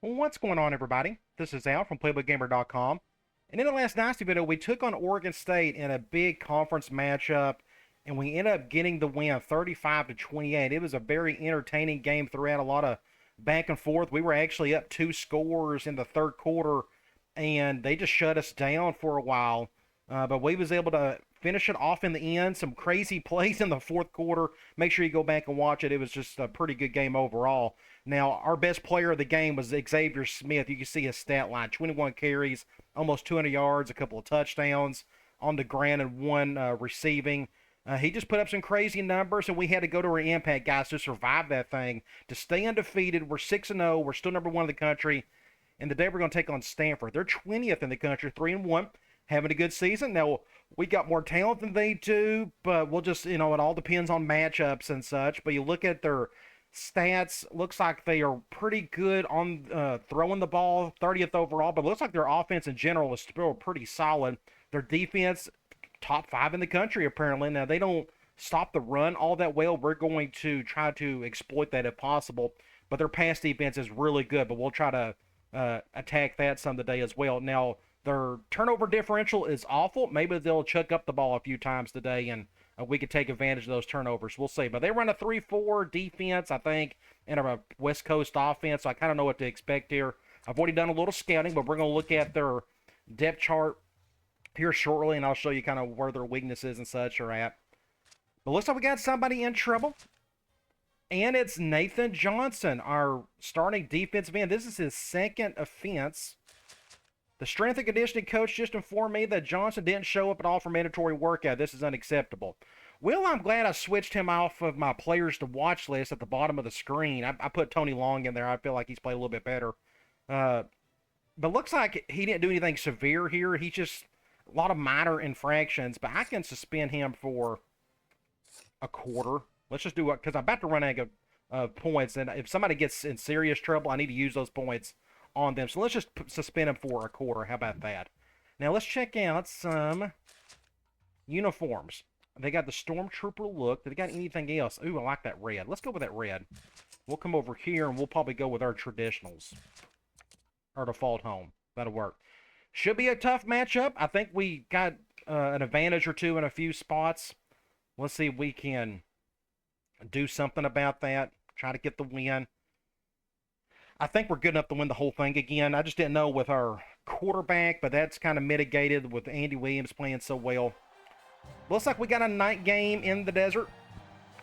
What's going on, everybody? This is Al from PlaybookGamer.com. And in the last Dynasty video, we took on Oregon State in a big conference matchup, and we ended up getting the win 35-28. It was a very entertaining game throughout, a lot of back and forth. We were actually up 2 scores in the third quarter, and they just shut us down for a while. But we was able to finish it off in the end. Some crazy plays in the fourth quarter. Make sure you go back and watch it. It was just a pretty good game overall. Now, our best player of the game was Xavier Smith. You can see his stat line: 21 carries, almost 200 yards, a couple of touchdowns on the ground, and one receiving. He just put up some crazy numbers, and we had to go to our impact guys to survive that thing, to stay undefeated. We're 6-0. We're still number one in the country. And today we're going to take on Stanford. They're 20th in the country, 3-1, having a good season. Now, we got more talent than they do, but we'll just, it all depends on matchups and such. But you look at their stats, looks like they are pretty good on throwing the ball, 30th overall, but it looks like their offense in general is still pretty solid. Their defense, top 5 in the country, apparently. Now, they don't stop the run all that well. We're going to try to exploit that if possible, but their pass defense is really good, but we'll try to attack that some today as well. Now, their turnover differential is awful. Maybe they'll chuck up the ball a few times today, and we could take advantage of those turnovers. We'll see. But they run a 3-4 defense, I think, and a West Coast offense, so I kind of know what to expect here. I've already done a little scouting, but we're going to look at their depth chart here shortly, and I'll show you kind of where their weaknesses and such are at. But looks like we got somebody in trouble. And it's Nathan Johnson, our starting defensive end. This is his second offense. The strength and conditioning coach just informed me that Johnson didn't show up at all for mandatory workout. This is unacceptable. Well, I'm glad I switched him off of my players to watch list at the bottom of the screen. I put Tony Long in there. I feel like he's played a little bit better. But looks like he didn't do anything severe here. He's just a lot of minor infractions. But I can suspend him for a quarter. Let's just do it, because I'm about to run out of points. And if somebody gets in serious trouble, I need to use those points on them. So let's just suspend them for a quarter. How about that? Now let's check out some uniforms. They got the Stormtrooper look. Did they got anything else? Ooh, I like that red. Let's go with that red. We'll come over here, and we'll probably go with our traditionals. Our default home. That'll work. Should be a tough matchup. I think we got an advantage or two in a few spots. Let's see if we can do something about that. Try to get the win. I think we're good enough to win the whole thing again. I just didn't know with our quarterback, but that's kind of mitigated with Andy Williams playing so well. Looks like we got a night game in the desert.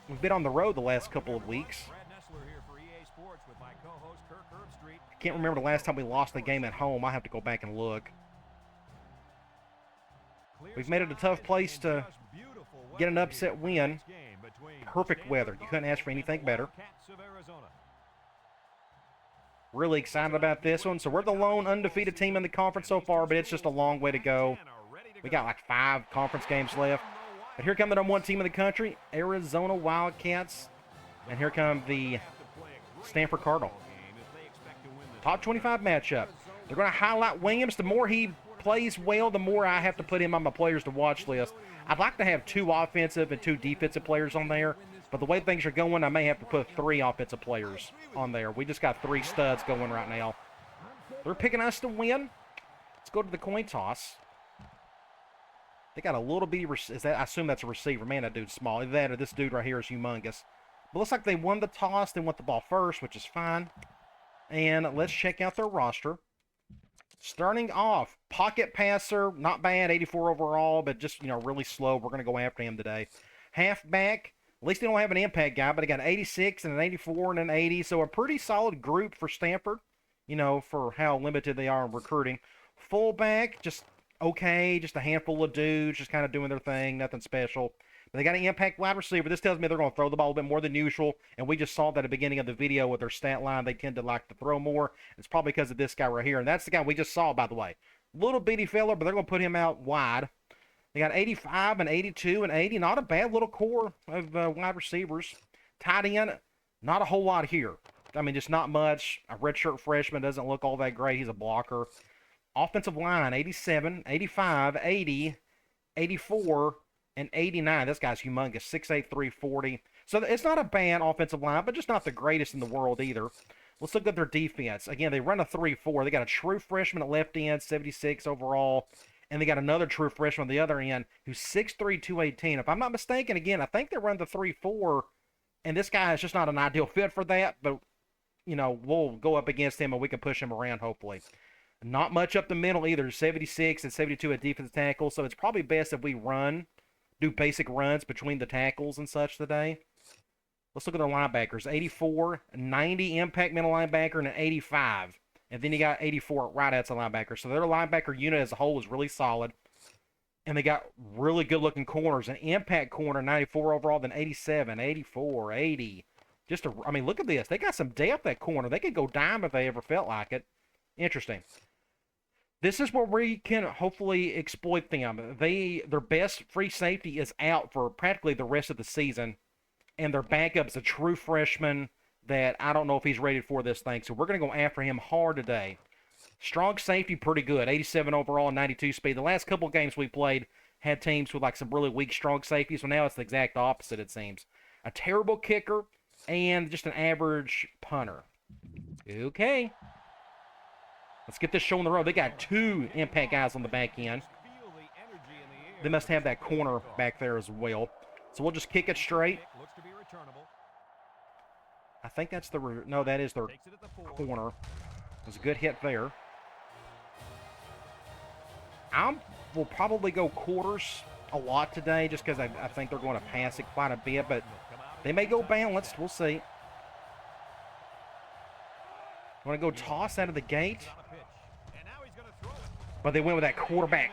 We've been on the road the last couple of weeks. I can't remember the last time we lost a game at home. I have to go back and look. We've made it a tough place to get an upset win. Perfect weather. You couldn't ask for anything better. Really excited about this one. So we're the lone undefeated team in the conference so far, but it's just a long way to go. We got like 5 conference games left. But here come the #1 team in the country, Arizona Wildcats. And here come the Stanford Cardinal. Top 25 matchup. They're going to highlight Williams. The more he plays well, the more I have to put him on my players to watch list. I'd like to have 2 offensive and 2 defensive players on there, but the way things are going, I may have to put 3 offensive players on there. We just got 3 studs going right now. They're picking us to win. Let's go to the coin toss. They got a little bitty, I assume that's a receiver. Man, that dude's small. Either that or this dude right here is humongous. But looks like they won the toss. They want the ball first, which is fine. And let's check out their roster. Starting off, pocket passer, not bad, 84 overall, but just, really slow. We're going to go after him today. Halfback, at least they don't have an impact guy, but they got an 86 and an 84 and an 80, so a pretty solid group for Stanford, for how limited they are in recruiting. Fullback, just okay, just a handful of dudes, just kind of doing their thing, nothing special. But they got an impact wide receiver. This tells me they're going to throw the ball a bit more than usual, and we just saw that at the beginning of the video with their stat line. They tend to like to throw more. It's probably because of this guy right here, and that's the guy we just saw, by the way. Little bitty fella, but they're going to put him out wide. They got 85 and 82 and 80. Not a bad little core of wide receivers. Tight end, not a whole lot here. I mean, just not much. A redshirt freshman doesn't look all that great. He's a blocker. Offensive line, 87, 85, 80, 84, and 89. This guy's humongous, 6'8", 340. So it's not a bad offensive line, but just not the greatest in the world either. Let's look at their defense. Again, they run a 3-4. They got a true freshman at left end, 76 overall. And they got another true freshman on the other end who's 6'3", 218. If I'm not mistaken, again, I think they run the 3-4. And this guy is just not an ideal fit for that. But, you know, we'll go up against him and we can push him around, hopefully. Not much up the middle either. 76 and 72 at defensive tackle. So it's probably best if we do basic runs between the tackles and such today. Let's look at their linebackers. 84, 90 impact middle linebacker, and an 85. And then you got 84 right outside linebacker. So their linebacker unit as a whole is really solid. And they got really good-looking corners. An impact corner, 94 overall, then 87, 84, 80. I mean, look at this. They got some depth at corner. They could go dime if they ever felt like it. Interesting. This is where we can hopefully exploit them. Their best free safety is out for practically the rest of the season. And their backup's a true freshman that I don't know if he's ready for this thing. So we're going to go after him hard today. Strong safety, pretty good. 87 overall, 92 speed. The last couple of games we played had teams with like some really weak strong safety. So now it's the exact opposite, it seems. A terrible kicker and just an average punter. Okay. Let's get this show on the road. They got 2 impact guys on the back end. They must have that corner back there as well. So we'll just kick it straight. I think that's no, that is their corner. It was a good hit there. We'll probably go quarters a lot today just because I think they're going to pass it quite a bit, but they may go balanced. We'll see. Want to go toss out of the gate? But they went with that quarterback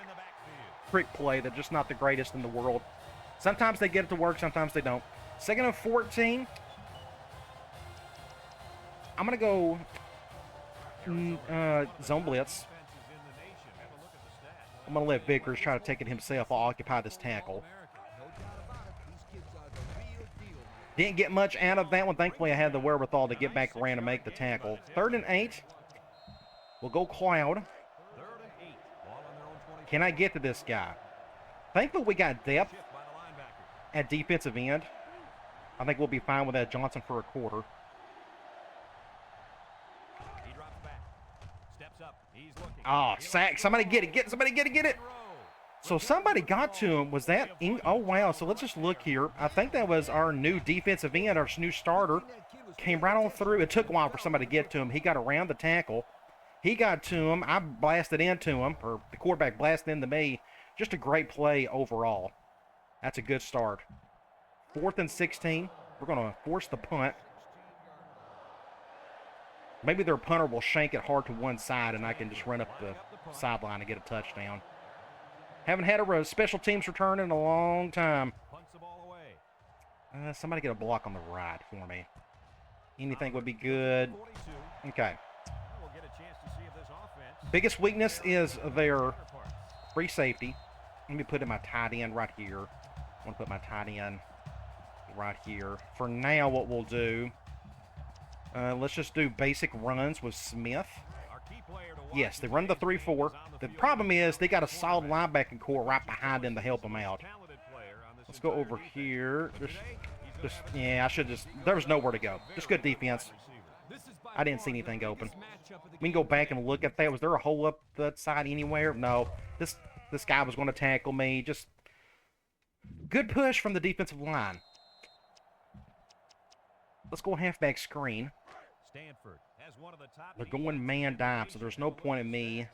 trick play that's just not the greatest in the world. Sometimes they get it to work, sometimes they don't. 2nd and 14. I'm going to go zone blitz. I'm going to let Vickers try to take it himself. I'll occupy this tackle. Didn't get much out of that one. Thankfully, I had the wherewithal to get back around and make the tackle. 3rd and 8. We'll go Cloud. Can I get to this guy? Thankfully, we got depth at defensive end. I think we'll be fine with that. Johnson for a quarter. Oh, sack. Somebody get it. Somebody get it. So somebody got to him. Was that... Oh, wow. So let's just look here. I think that was our new defensive end, our new starter. Came right on through. It took a while for somebody to get to him. He got around the tackle. He got to him. I blasted into him, or the quarterback blasted into me. Just a great play overall. That's a good start. 4th and 16. We're going to force the punt. Maybe their punter will shank it hard to one side, and I can just run up the sideline and get a touchdown. Haven't had a special teams return in a long time. Somebody get a block on the right for me. Anything would be good. Okay. Biggest weakness is their free safety. Let me put in my tight end right here. I want to put my tight end right here. For now, what we'll do, let's just do basic runs with Smith. Yes, they run the 3-4. The problem is they got a solid linebacking core right behind them to help them out. Let's go over here. Yeah, I should just... There was nowhere to go. Just good defense. I didn't see anything open. We can go back and look at that. Was there a hole up that side anywhere? No. This guy was going to tackle me. Just good push from the defensive line. Let's go halfback screen. They're going man dime, so there's no point in me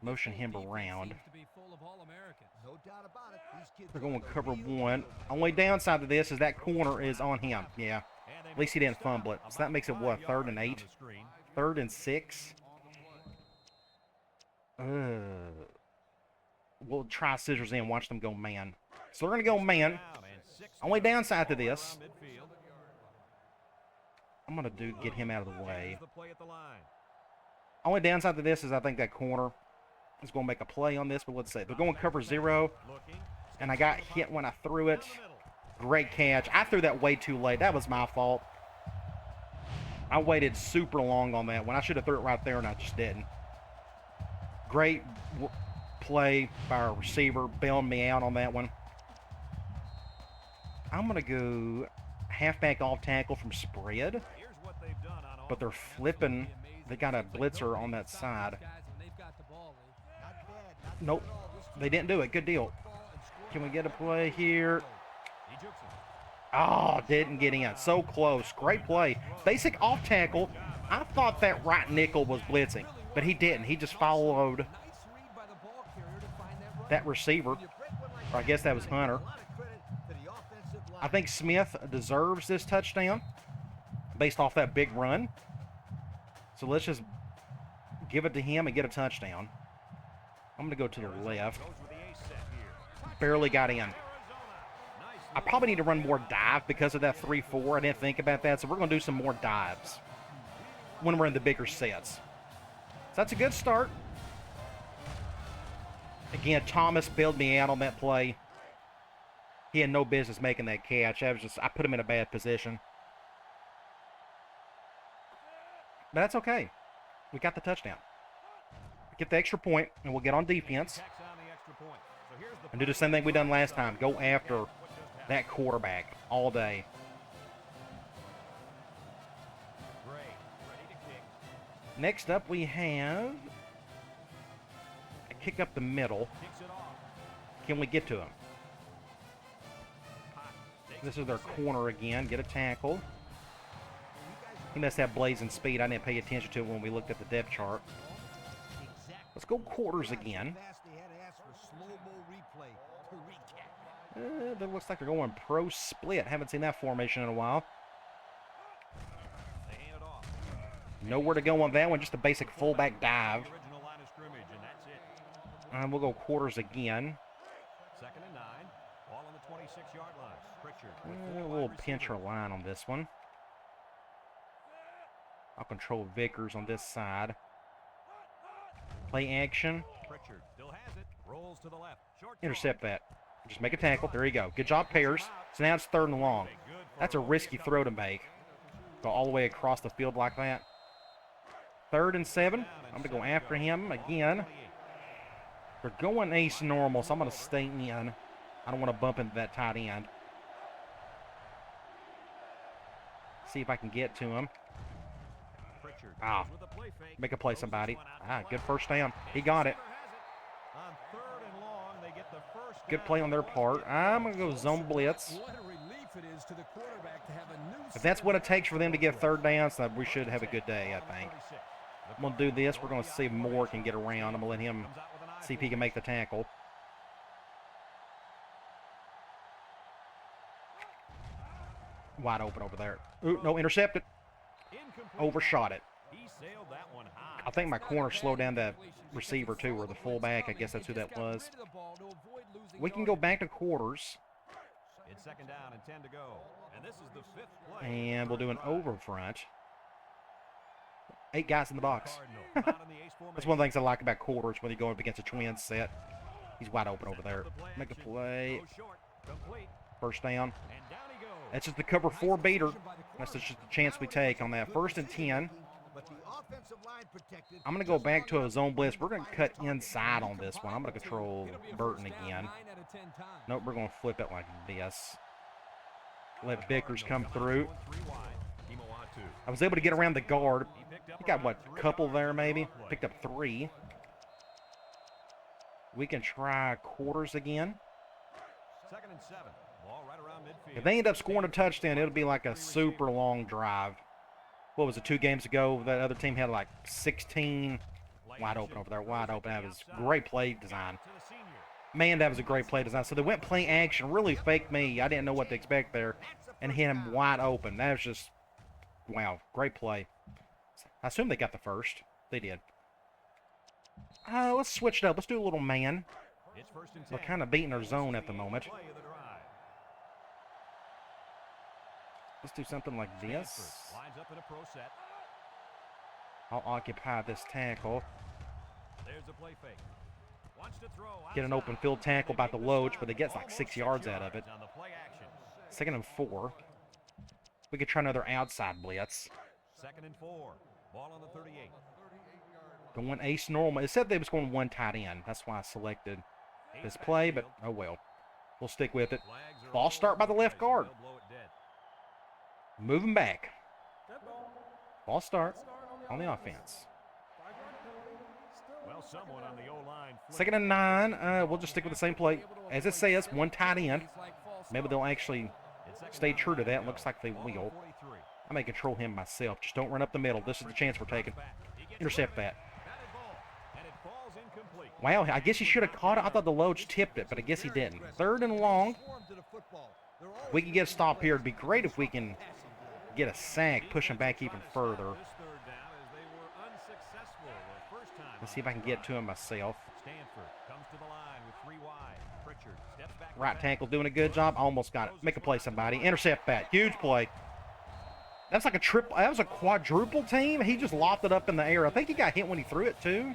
motion him around. They're going cover 1. Only downside to this is that corner is on him. Yeah. At least he didn't fumble it. So that makes it, what, 3rd and 8? 3rd and 6? We'll try scissors in, watch them go man. So we're going to go man. Only downside to this, I'm going to get him out of the way. Only downside to this is I think that corner is going to make a play on this, but let's see. They're going cover 0, and I got hit when I threw it. Great catch. I threw that way too late. That was my fault. I waited super long on that one. I should have threw it right there, and I just didn't. Great play by our receiver, bailing me out on that one. I'm going to go halfback off tackle from spread. but they're flipping. They got a blitzer on that side. Nope, they didn't do it. Good deal. Can we get a play here? Oh, didn't get in. So close. Great play. Basic off tackle. I thought that right nickel was blitzing, but he didn't. He just followed that receiver. Or I guess that was Hunter. I think Smith deserves this touchdown based off that big run. So let's just give it to him and get a touchdown. I'm going to go to the left. Barely got in. I probably need to run more dive because of that 3-4. I didn't think about that, so we're going to do some more dives when we're in the bigger sets. So that's a good start. Again, Thomas bailed me out on that play. He had no business making that catch. I put him in a bad position. But that's okay. We got the touchdown. Get the extra point, and we'll get on defense. And do the same thing we done last time. Go after that quarterback all day. Next up, we have a kick up the middle. Can we get to him? This is their corner again. Get a tackle. He must have blazing speed. I didn't pay attention to it when we looked at the depth chart. Let's go quarters again. That looks like they're going pro split. Haven't seen that formation in a while. Nowhere to go on that one. Just a basic fullback dive. And we'll go quarters again. We'll pinch our line on this one. I'll control Vickers on this side. Play action. Intercept that. Just make a tackle. There you go. Good job, Pears. So now it's 3rd and long. That's a risky throw to make. Go all the way across the field like that. 3rd and 7. I'm going to go after him again. They're going ace normal, so I'm going to stay in. I don't want to bump into that tight end. See if I can get to him. Ah, make a play, somebody. Ah, good first down. He got it. Good play on their part. I'm going to go zone blitz. If that's what it takes for them to get 3rd down, so we should have a good day, I think. I'm going to do this. We're going to see if Moore can get around. I'm going to let him see if he can make the tackle. Wide open over there. Ooh, no, intercepted. Overshot it. I think my corner slowed down the receiver too, or the fullback. I guess that's who that was. We can go back to quarters. And we'll do an over front. 8 guys in the box. That's one of the things I like about quarters when you go up against a twin set. He's wide open over there. Make a play. First down. That's just the cover 4 beater. That's just the chance we take on that. 1st and 10. I'm going to go back to a zone blitz. We're going to cut inside on this one. I'm going to control Burton again. Nope, we're going to flip it like this. Let Vickers come through. I was able to get around the guard. He got, what, a couple there maybe? Picked up 3. We can try quarters again. 2nd and 7. Ball right around midfield. If they end up scoring a touchdown, it'll be like a super long drive. What was it, 2 games ago? That other team had like 16. Wide open over there, wide open. That was great play design. Man, that was a great play design. So they went play action, really faked me. I didn't know what to expect there, and hit him wide open. That was just, wow, great play. I assume they got the first. They did. Let's switch it up. Let's do a little man. We're kind of beating our zone at the moment. Let's do something like this. I'll occupy this tackle. Get an open field tackle by the Loach, but it gets like 6 yards out of it. 2nd and 4. We could try another outside blitz. 2nd and 4. Ball on the 38. Going ace normal. It said they was going 1 tight end. That's why I selected this play, but oh well. We'll stick with it. False start by the left guard. Moving back. Ball start on the offense. Well, someone on the O-line. 2nd and 9. We'll just stick with the same play. As it says, one tight end. Maybe they'll actually stay true to that. Looks like they will. I may control him myself. Just don't run up the middle. This is the chance we're taking. Intercept that. Wow, I guess he should have caught it. I thought the Loach tipped it, but I guess he didn't. 3rd and long. We can get a stop here. It'd be great if we can get a sack, push him back even further. Let's see if I can get to him myself. Stanford comes to the line with 3 wide. Pritchard steps back. Right tackle doing a good job. Almost got it. Make a play, somebody. Intercept that. Huge play. That's like a triple. That was a quadruple team. He just lopped it up in the air. I think he got hit when he threw it, too.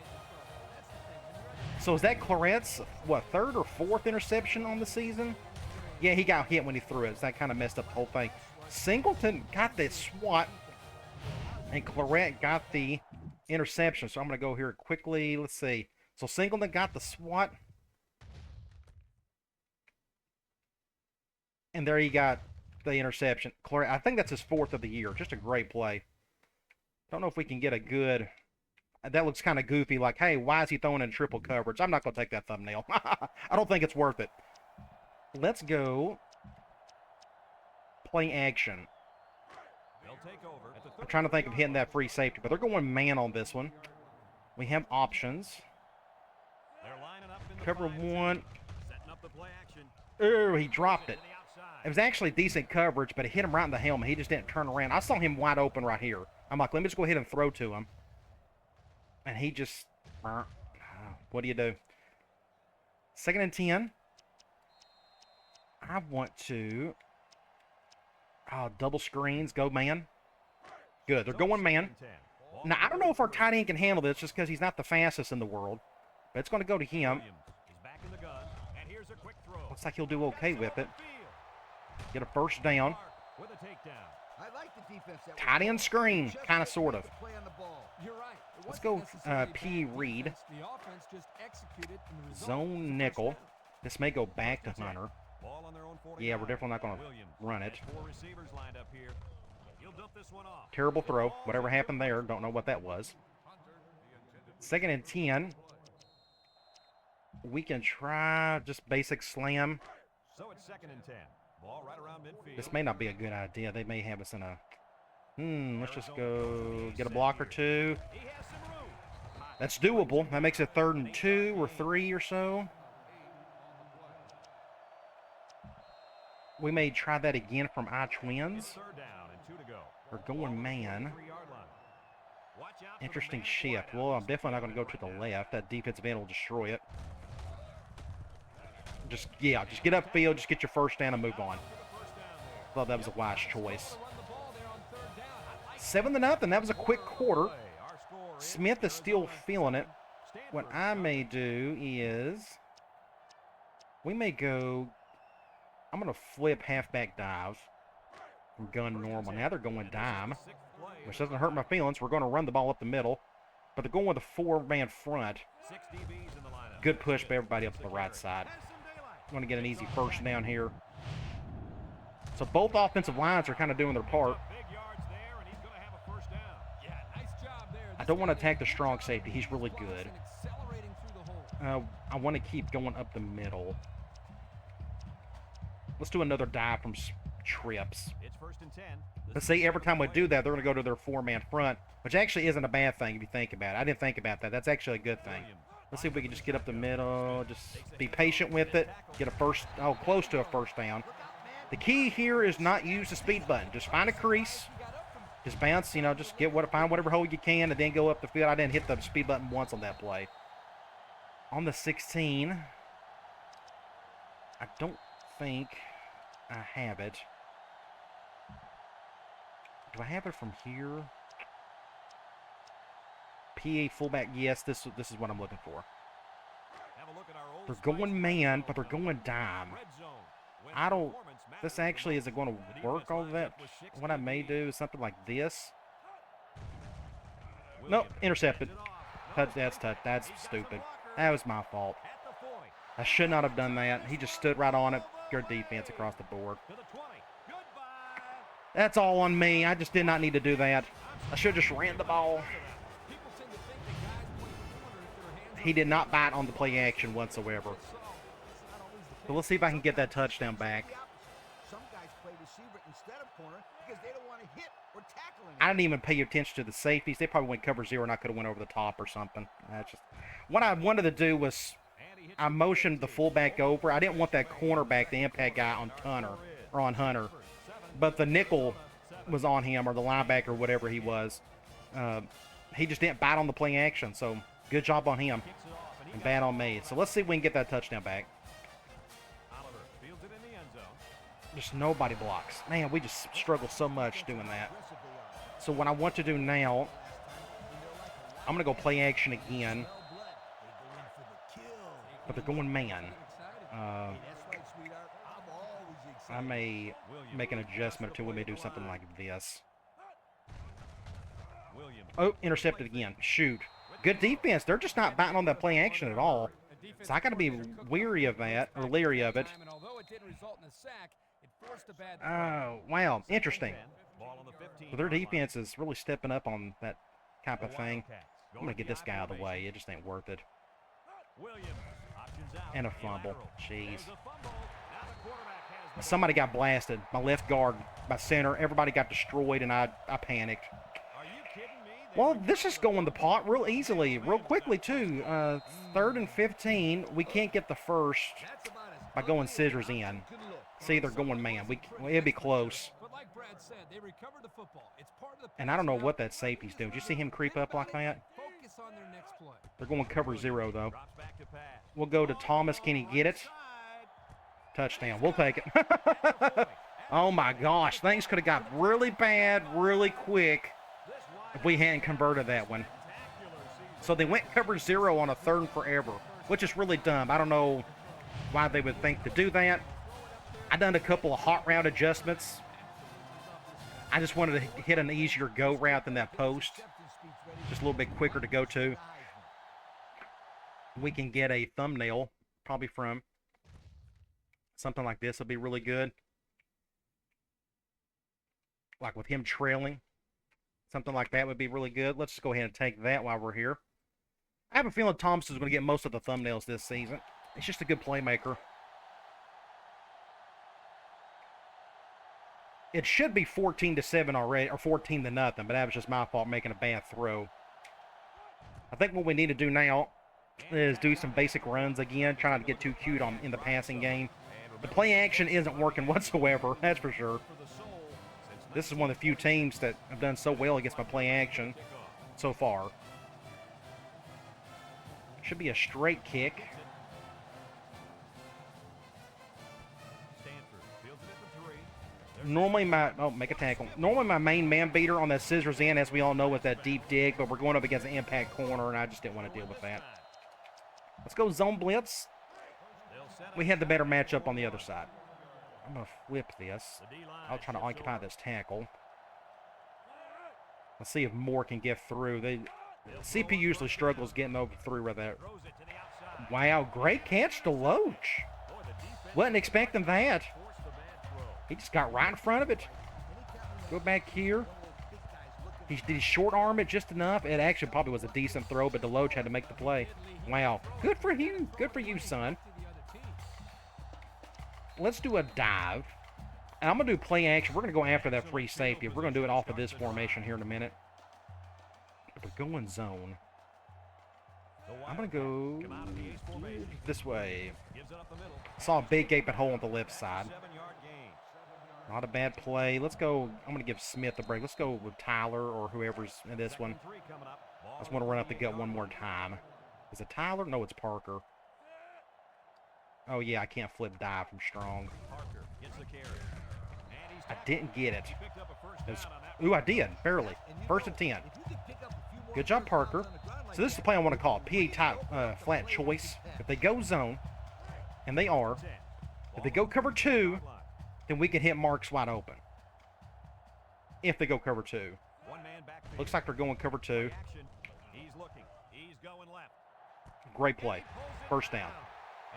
So is that Claret's, what, 3rd or 4th interception on the season? Yeah, he got hit when he threw it. So that kind of messed up the whole thing. Singleton got the swat, and Claret got the interception. So I'm going to go here quickly. Let's see. So Singleton got the swat. And there he got the interception. Claret, I think that's his 4th of the year. Just a great play. Don't know if we can get a good... That looks kind of goofy, like, hey, why is he throwing in triple coverage? I'm not going to take that thumbnail. I don't think it's worth it. Let's go play action. I'm trying to think of hitting that free safety, but they're going man on this one. We have options. Cover 1. Oh, he dropped it. It was actually decent coverage, but it hit him right in the helmet. He just didn't turn around. I saw him wide open right here. I'm like, let me just go ahead and throw to him. And he just, what do you do? 2nd and 10. I want to, double screens, go man. Good, they're going man. Now, I don't know if our tight end can handle this just because he's not the fastest in the world. But it's going to go to him. Looks like he'll do okay with it. Get a first down. Tight end screen, kind of, sort of. Let's go P. Reed. Zone nickel. This may go back to Hunter. Yeah, we're definitely not going to run it. Terrible throw. Whatever happened there, don't know what that was. 2nd and 10. We can try just basic slam. So it's 2nd and 10. Ball right around midfield. This may not be a good idea. They may have us in a... let's just go get a block or 2. That's doable. That makes it 3rd and 2 or 3 or so. We may try that again from our twins. We're going man. Interesting shift. Well, I'm definitely not going to go to the left. That defensive end will destroy it. Just get upfield, just get your first down and move on. Thought that was a wise choice. 7-0. That was a quick quarter. Smith is still feeling it. What I may do is we may go... I'm going to flip halfback dive from gun normal. Now they're going dime, which doesn't hurt my feelings. We're going to run the ball up the middle, but they're going with a 4-man front. Good push by everybody up to the right side. I'm going to get an easy first down here. So both offensive lines are kind of doing their part. I don't want to attack the strong safety. He's really good. I want to keep going up the middle. Let's do another dive from trips. Let's see, every time we do that, they're going to go to their 4-man front, which actually isn't a bad thing if you think about it. I didn't think about that. That's actually a good thing. Let's see if we can just get up the middle, just be patient with it, get a close to a first down. The key here is not use the speed button. Just find a crease, just bounce, just find whatever hole you can, and then go up the field. I didn't hit the speed button once on that play. On the 16, I don't think I have it. Do I have it from here? PA fullback, yes, this is what I'm looking for. They're going man, but they're going dime. This actually isn't going to work all that. What I may do is something like this. Nope, intercepted. That's stupid. That was my fault. I should not have done that. He just stood right on it. Good defense across the board. That's all on me. I just did not need to do that. I should have just ran the ball. He did not bite on the play action whatsoever. So let's see if I can get that touchdown back. Some guys play receiver instead of corner because they don't want to hit or tackle him. I didn't even pay attention to the safeties. They probably went cover 0 and I could have went over the top or something. What I wanted to do was I motioned the fullback over. I didn't want that cornerback, the impact guy, on Hunter. But the nickel was on him, or the linebacker, or whatever he was. He just didn't bite on the play action, so good job on him and bad on me. So let's see if we can get that touchdown back. Just nobody blocks. Man, we just struggle so much doing that. So what I want to do now, I'm going to go play action again. But they're going man. I may make an adjustment to when we do something like this. Oh, intercepted again. Shoot. Good defense. They're just not biting on that play action at all. So I got to be weary of that, or leery of it. Oh, wow. Interesting. So their defense is really stepping up on that type of thing. I'm going to get this guy out of the way. It just ain't worth it. And a fumble. Jeez. Somebody got blasted. My left guard, my center, everybody got destroyed, and I panicked. Well, this is going the pot real easily, real quickly, too. 3rd and 15. We can't get the first by going scissors in. See, they're going man. It'd be close. And I don't know what that safety's doing. Did you see him creep up like that? They're going cover 0, though. We'll go to Thomas. Can he get it? Touchdown. We'll take it. Oh, my gosh. Things could have got really bad really quick if we hadn't converted that one. So they went cover 0 on a 3rd and forever, which is really dumb. I don't know why they would think to do that. I done a couple of hot route adjustments. I just wanted to hit an easier go route than that post. Just a little bit quicker to go to. We can get a thumbnail, probably from something like this. Will be really good. Like with him trailing. Something like that would be really good. Let's just go ahead and take that while we're here. I have a feeling Thompson's going to get most of the thumbnails this season. He's just a good playmaker. It should be 14-7 already, or 14-0, but that was just my fault making a bad throw. I think what we need to do now is do some basic runs again, try not to get too cute in the passing game. The play action isn't working whatsoever, that's for sure. This is one of the few teams that have done so well against my play action so far. Should be a straight kick. Normally make a tackle. Normally my main man beater on that scissors in, as we all know, is that deep dig, but we're going up against an impact corner, and I just didn't want to deal with that. Let's go zone blitz. We had the better matchup on the other side. I'm going to flip this. I'll try to occupy this tackle. Let's see if Moore can get through. CP usually struggles getting through with that. Wow, great catch to Loach. Wasn't expecting that. He just got right in front of it. Go back here. Did he short arm it just enough? It actually probably was a decent throw, but Deloach had to make the play. Wow. Good for you. Good for you, son. Let's do a dive. And I'm going to do play action. We're going to go after that free safety. We're going to do it off of this formation here in a minute. We're going zone. I'm going to go this way. Saw a big gaping hole on the left side. Not a bad play. Let's go. I'm going to give Smith a break. Let's go with Tyler or whoever's in this one. I just want to run up the gut one more time. Is it Tyler? No, it's Parker. Oh, yeah, I can't flip dive from strong. I didn't get it. Ooh, I did. Barely. 1st and 10. Good job, Parker. So this is the play I want to call. PA type flat choice. If they go zone, and they are, if they go cover 2, then we can hit Marks wide open. If they go cover 2. Looks like they're going cover 2. Great play. First down.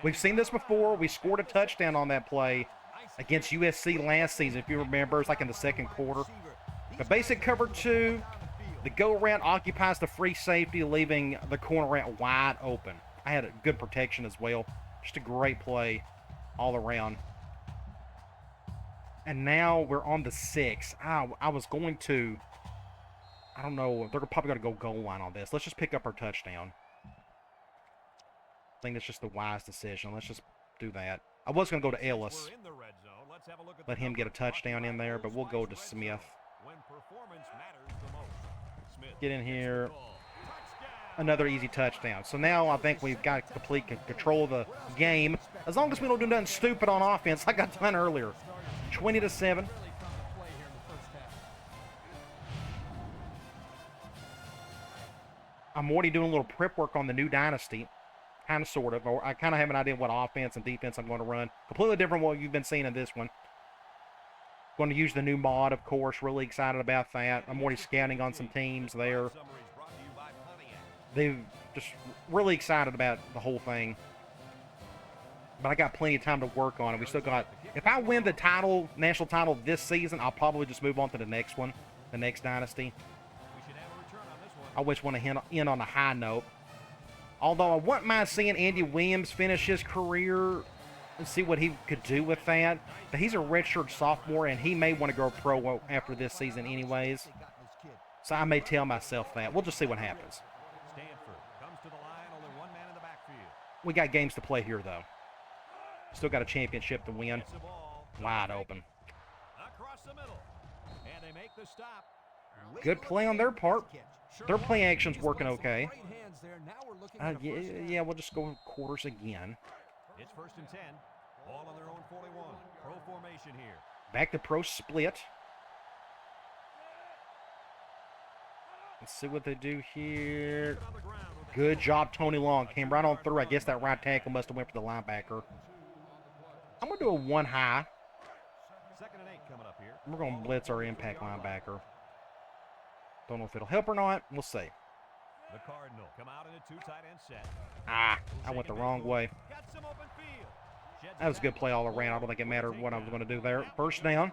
We've seen this before. We scored a touchdown on that play against USC last season, if you remember. It's like in the 2nd quarter. The basic cover 2, The go route occupies the free safety, leaving the corner route wide open. I had a good protection as well. Just a great play all around. And now we're on the 6. I was going to... I don't know. They're probably going to go goal line on this. Let's just pick up our touchdown. I think that's just the wise decision. Let's just do that. I was going to go to Ellis. Let him get a touchdown in there, but we'll go to Smith. Get in here. Another easy touchdown. So now I think we've got complete control of the game. As long as we don't do nothing stupid on offense like I done earlier. 20-7. I'm already doing a little prep work on the new Dynasty. Kind of, sort of. Or I kind of have an idea of what offense and defense I'm going to run. Completely different from what you've been seeing in this one. Going to use the new mod, of course. Really excited about that. I'm already scouting on some teams there. They've just really excited about the whole thing. But I got plenty of time to work on it. We still got... If I win the title, national title this season, I'll probably just move on to the next one. The next Dynasty. I always want to end on a high note. Although I wouldn't mind seeing Andy Williams finish his career and see what he could do with that. But he's a redshirt sophomore, and he may want to go pro after this season anyways. So I may tell myself that. We'll just see what happens. We got games to play here, though. Still got a championship to win. Wide open. Good play on their part. Their play action's working okay. Yeah, we'll just go quarters again. It's 1st and 10. Ball on their own 41. Pro formation here. Back to pro split. Let's see what they do here. Good job, Tony Long. Came right on through. I guess that right tackle must have went for the linebacker. I'm going to do a one high. 2nd and 8 coming up here. We're going to blitz our impact linebacker. Don't know if it'll help or not. We'll see. The Cardinal come out in a 2 tight end set. I went the wrong way. That was a good play all around. I don't think it mattered what I was going to do there. First down.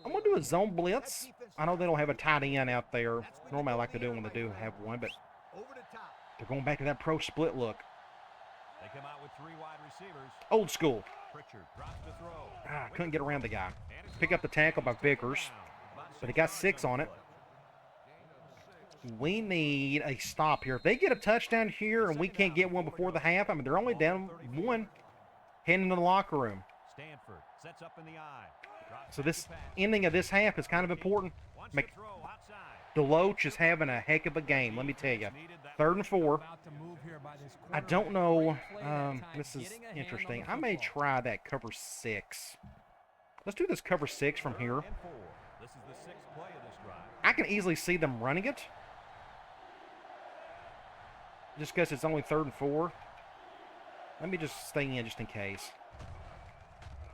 I'm going to do a zone blitz. I know they don't have a tight end out there. Normally I like to do it when they do have one, but they're going back to that pro split look. They come out with 3 wide receivers. Old school. Pritchard drops the throw. Couldn't get around the guy. Pick up the tackle by Vickers, but he got 6 on it. We need a stop here. If they get a touchdown here and we can't get one before the half, I mean, they're only down 1 heading into the locker room. Stanford sets up in the eye. So this ending of this half is kind of important. Deloach is having a heck of a game, let me tell you. 3rd and 4. I don't know. This is interesting. I may try that cover 6. Let's do this cover 6 from here. This is the 6th play of this drive. I can easily see them running it. Just because it's only 3rd and 4. Let me just stay in just in case.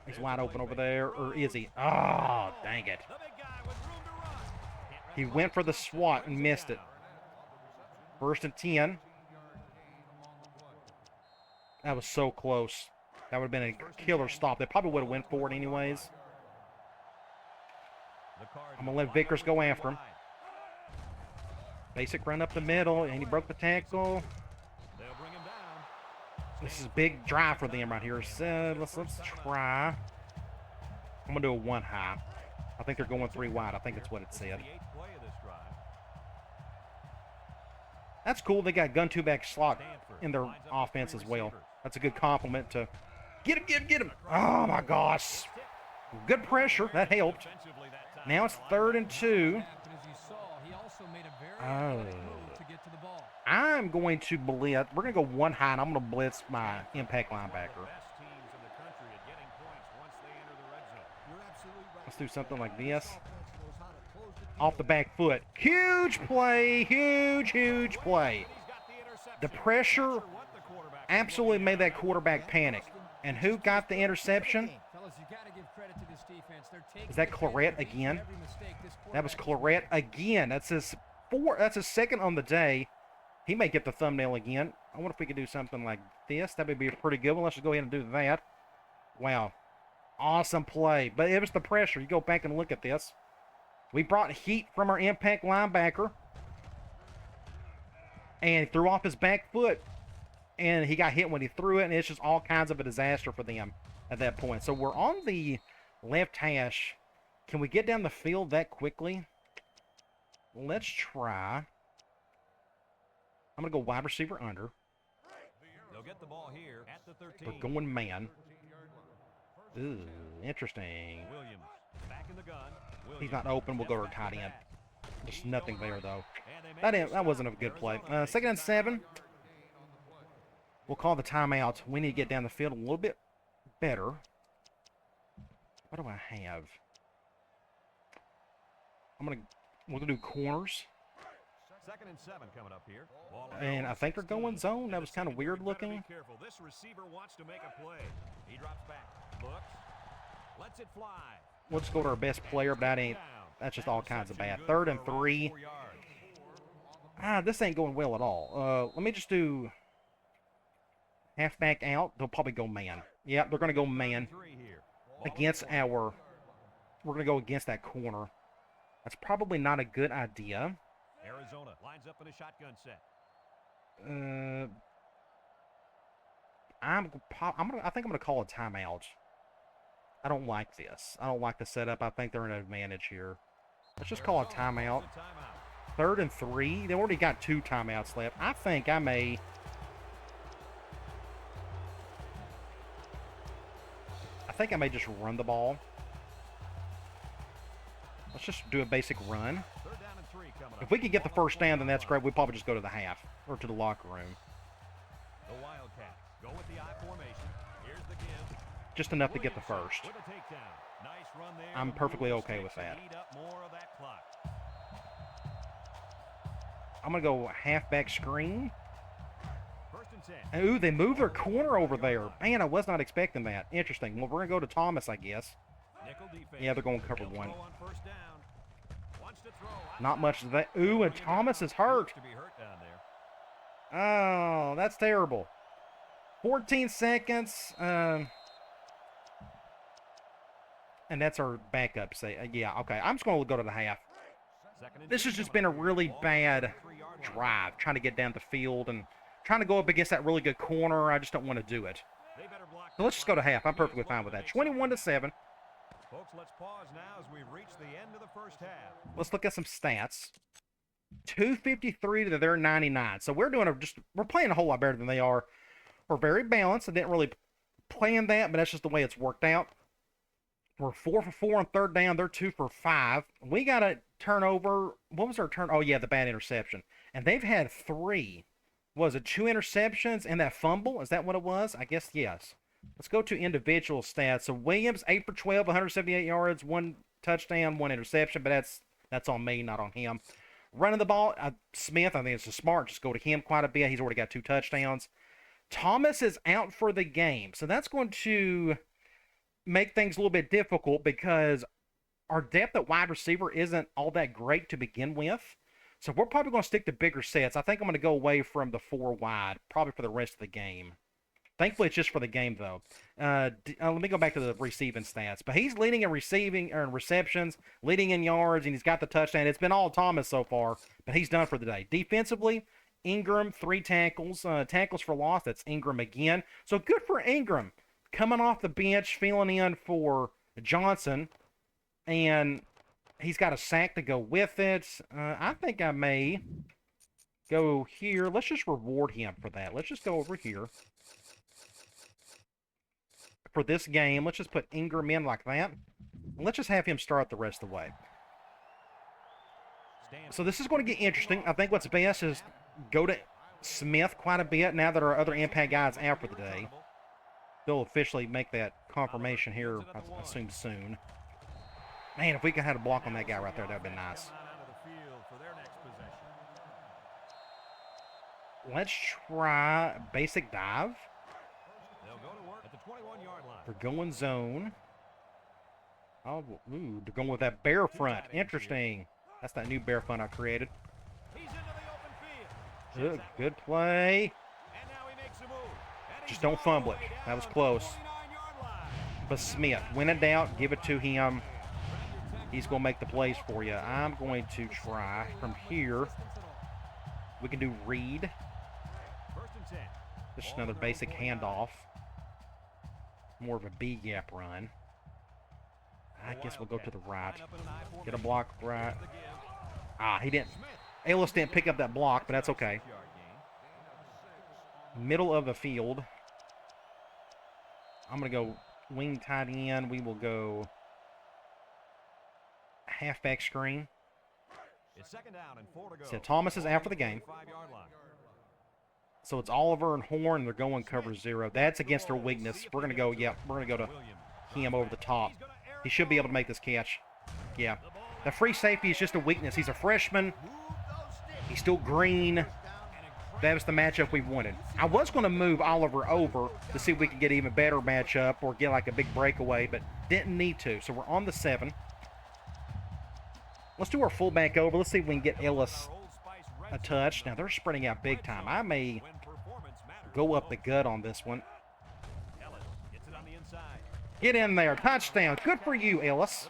He's wide open over there. Or is he? Oh, dang it. He went for the swat and missed it. 1st and 10. That was so close. That would have been a killer stop. They probably would have went for it anyways. I'm going to let Vickers go after him. Basic run up the middle, and he broke the tackle. This is a big drive for them right here. So let's try. I'm going to do a 1 high. I think they're going 3 wide. I think that's what it said. That's cool. They got gun 2-back slot in their offense as well. That's a good compliment to get him. Oh, my gosh. Good pressure. That helped. Now it's 3rd and 2. Oh. I'm going to blitz. We're going to go 1 high, and I'm going to blitz my impact linebacker. Let's do something like this. Off the back foot. Huge play. Huge play. The pressure absolutely made that quarterback panic. And who got the interception? Is that Claret again? That was Claret again. That's his 2nd on the day. He may get the thumbnail again. I wonder if we could do something like this. That would be a pretty good one. Let's just go ahead and do that. Wow. Awesome play. But it was the pressure. You go back and look at this. We brought heat from our impact linebacker. And threw off his back foot. And he got hit when he threw it. And it's just all kinds of a disaster for them at that point. So we're on the left hash. Can we get down the field that quickly? Let's try. I'm going to go wide receiver under. They'll get the ball here at the 13. We're going man. Ooh, interesting. Williams back in the gun. He's not open. We'll go to tight end. There's nothing there, though. That wasn't a good play. 2nd and 7. We'll call the timeout. We need to get down the field a little bit better. What do I have? We're gonna do corners. 2nd and 7 coming up here. And I think they're going zone. That was kind of weird looking. Be careful. This receiver wants to make a play. He drops back. Looks. Lets it fly. We'll just go to our best player, but that's just all kinds of bad. 3rd and 3. This ain't going well at all. Let me just do halfback out. They'll probably go man. Yeah, they're going to go man against our... We're going to go against that corner. That's probably not a good idea. Arizona lines up in a shotgun set. I think I'm going to call a timeout. I don't like this. I don't like the setup. I think they're in an advantage here. Let's just call a timeout. 3rd and 3. They already got 2 timeouts left. I think I may... just run the ball. Let's just do a basic run. If we could get the first down, then that's great. We'd probably just go to the half or to the locker room. The Wildcats go with the I formation. Here's the give. Just enough to get the first. Nice run there. I'm perfectly okay with that. I'm going to go halfback screen. 1st and 10. Ooh, they moved their corner over there. Man, I was not expecting that. Interesting. Well, we're going to go to Thomas, I guess. Yeah, they're going to cover 1. Not much of that. Ooh, and Thomas is hurt. Oh, that's terrible. 14 seconds. And that's our backup. Yeah, okay. I'm just going to go to the half. This has just been a really bad drive, trying to get down the field and trying to go up against that really good corner. I just don't want to do it. So let's just go to half. I'm perfectly fine with that. 21-7. Folks, let's pause now as we reach the end of the first half. Let's look at some stats. 253 to their 99. So we're playing a whole lot better than they are. We're very balanced. I didn't really plan that, but that's just the way it's worked out. We're 4 for 4 on 3rd down. They're 2 for 5. We got a turnover. What was our turn? Oh, yeah, the bad interception. And they've had 3. Was it 2 interceptions and that fumble? Is that what it was? I guess yes. Let's go to individual stats. So Williams, 8 for 12, 178 yards, 1 touchdown, 1 interception, but that's on me, not on him. Running the ball, Smith, I think it's smart. Just go to him quite a bit. He's already got 2 touchdowns. Thomas is out for the game. So that's going to make things a little bit difficult because our depth at wide receiver isn't all that great to begin with. So we're probably going to stick to bigger sets. I think I'm going to go away from the 4 wide, probably for the rest of the game. Thankfully, it's just for the game, though. Let me go back to the receiving stats. But he's leading in receiving or in receptions, leading in yards, and he's got the touchdown. It's been all Thomas so far, but he's done for the day. Defensively, Ingram, 3 tackles. Tackles for loss, that's Ingram again. So good for Ingram. Coming off the bench, filling in for Johnson, and he's got a sack to go with it. I think I may go here. Let's just reward him for that. Let's just go over here. For this game, let's just put Ingram in like that. Let's just have him start the rest of the way. So this is going to get interesting. I think what's best is go to Smith quite a bit now that our other impact guys out for the day. They'll officially make that confirmation here, I assume, soon. Man, if we could have a block on that guy right there, that would be nice. Let's try basic dive. They're going zone. Oh, ooh, they're going with that bear front. Interesting. That's that new bear front I created. Good play. Just don't fumble it. That was close. But Smith, when in doubt, give it to him. He's going to make the plays for you. I'm going to try from here. We can do read. Just another basic handoff. More of a B gap run. I guess we'll go to the right. Get a block right. Ah, he didn't. Ellis didn't pick up that block, but that's okay. Middle of the field. I'm going to go wing tight end. We will go halfback screen. So Thomas is out for the game. So it's Oliver and Horn. They're going cover 0. That's against their weakness. We're going to go, yeah, we're going to go to him over the top. He should be able to make this catch. Yeah. The free safety is just a weakness. He's a freshman. He's still green. That was the matchup we wanted. I was going to move Oliver over to see if we could get an even better matchup or get like a big breakaway, but didn't need to. So we're on the 7. Let's do our fullback over. Let's see if we can get Ellis a touch. Now, they're spreading out big time. I may go up the gut on this one. Get in there. Touchdown. Good for you, Ellis.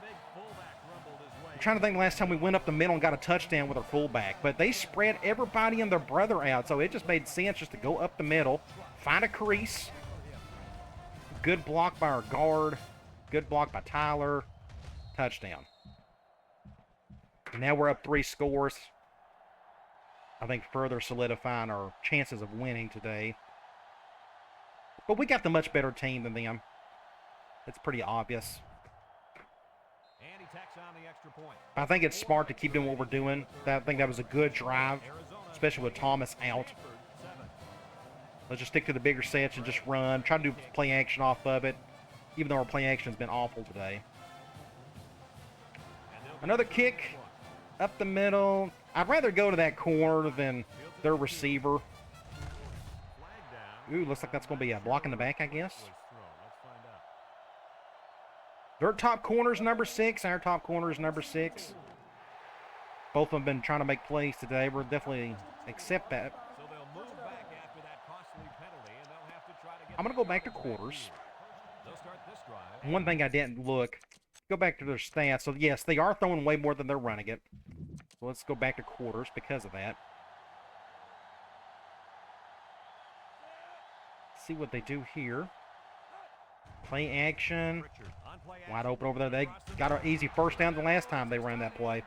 I'm trying to think the last time we went up the middle and got a touchdown with our fullback. But they spread everybody and their brother out, so it just made sense just to go up the middle, find a crease. Good block by our guard. Good block by Tyler. Touchdown. And now we're up 3 scores. I think further solidifying our chances of winning today. But we got the much better team than them. It's pretty obvious. I think it's smart to keep doing what we're doing. I think that was a good drive, especially with Thomas out. Let's just stick to the bigger sets and just run. Try to do play action off of it, even though our play action has been awful today. Another kick up the middle. I'd rather go to that corner than their receiver. Ooh, looks like that's going to be a block in the back, I guess. Their top corner is number 6. Our top corner is number 6. Both of them have been trying to make plays today. We'll definitely accept that. I'm going to go back to quarters. One thing I didn't look. Go back to their stats. So, yes, they are throwing way more than they're running it. So let's go back to quarters because of that. See what they do here. Play action. Wide open over there. They got an easy first down the last time they ran that play.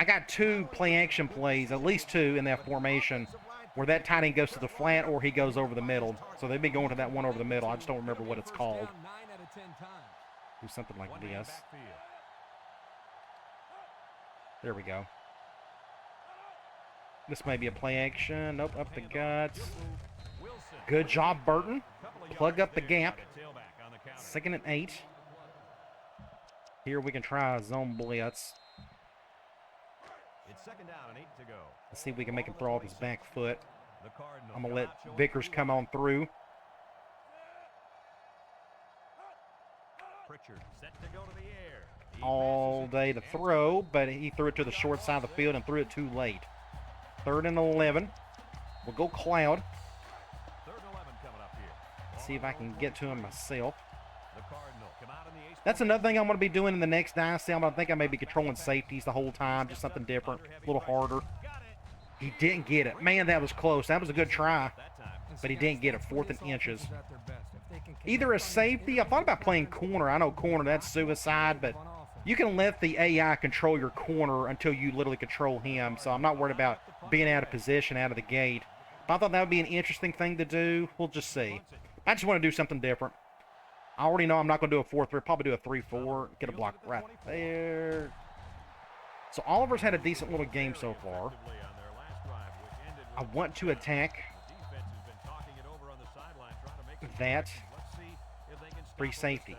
I got 2 play action plays, at least 2 in that formation, where that tight end goes to the flat or he goes over the middle. So they've been going to that one over the middle. I just don't remember what it's called. Do something like this. There we go. This may be a play action. Nope, up the guts. Good job, Burton. Plug up the gap. 2nd and 8. Here we can try a zone blitz. Let's see if we can make him throw off his back foot. I'm going to let Vickers come on through. All day to throw, but he threw it to the short side of the field and threw it too late. 3rd and 11. We'll go Cloud. See if I can get to him myself. That's another thing I'm going to be doing in the next Dynasty. I think I may be controlling safeties the whole time, just something different, a little harder. He didn't get it. Man, that was close. That was a good try, but he didn't get it. 4th and inches. Either a safety. I thought about playing corner. I know corner, that's suicide, but you can let the AI control your corner until you literally control him, so I'm not worried about being out of position out of the gate. But I thought that would be an interesting thing to do. We'll just see. I just want to do something different. I already know I'm not going to do a 4-3. Probably do a 3-4. Get a block right there. So Oliver's had a decent little game so far. I want to attack that free safety.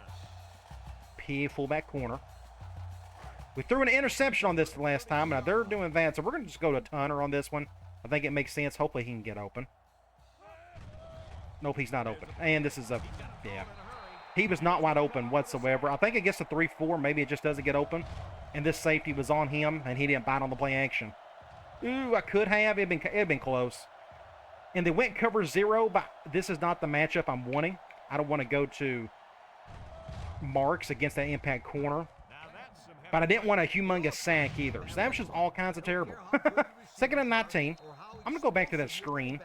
P fullback corner. We threw an interception on this the last time. Now they're doing that, so we're going to just go to Tunner on this one. I think it makes sense. Hopefully he can get open. Nope, he's not open. And this is a, yeah. He was not wide open whatsoever. I think it gets to 3-4. Maybe it just doesn't get open. And this safety was on him, and he didn't bite on the play action. Ooh, I could have. It'd been close. And they went cover 0, but this is not the matchup I'm wanting. I don't want to go to Marks against that impact corner. But I didn't want a humongous sack either. So that was just all kinds of terrible. Second and 19. I'm going to go back to that screen.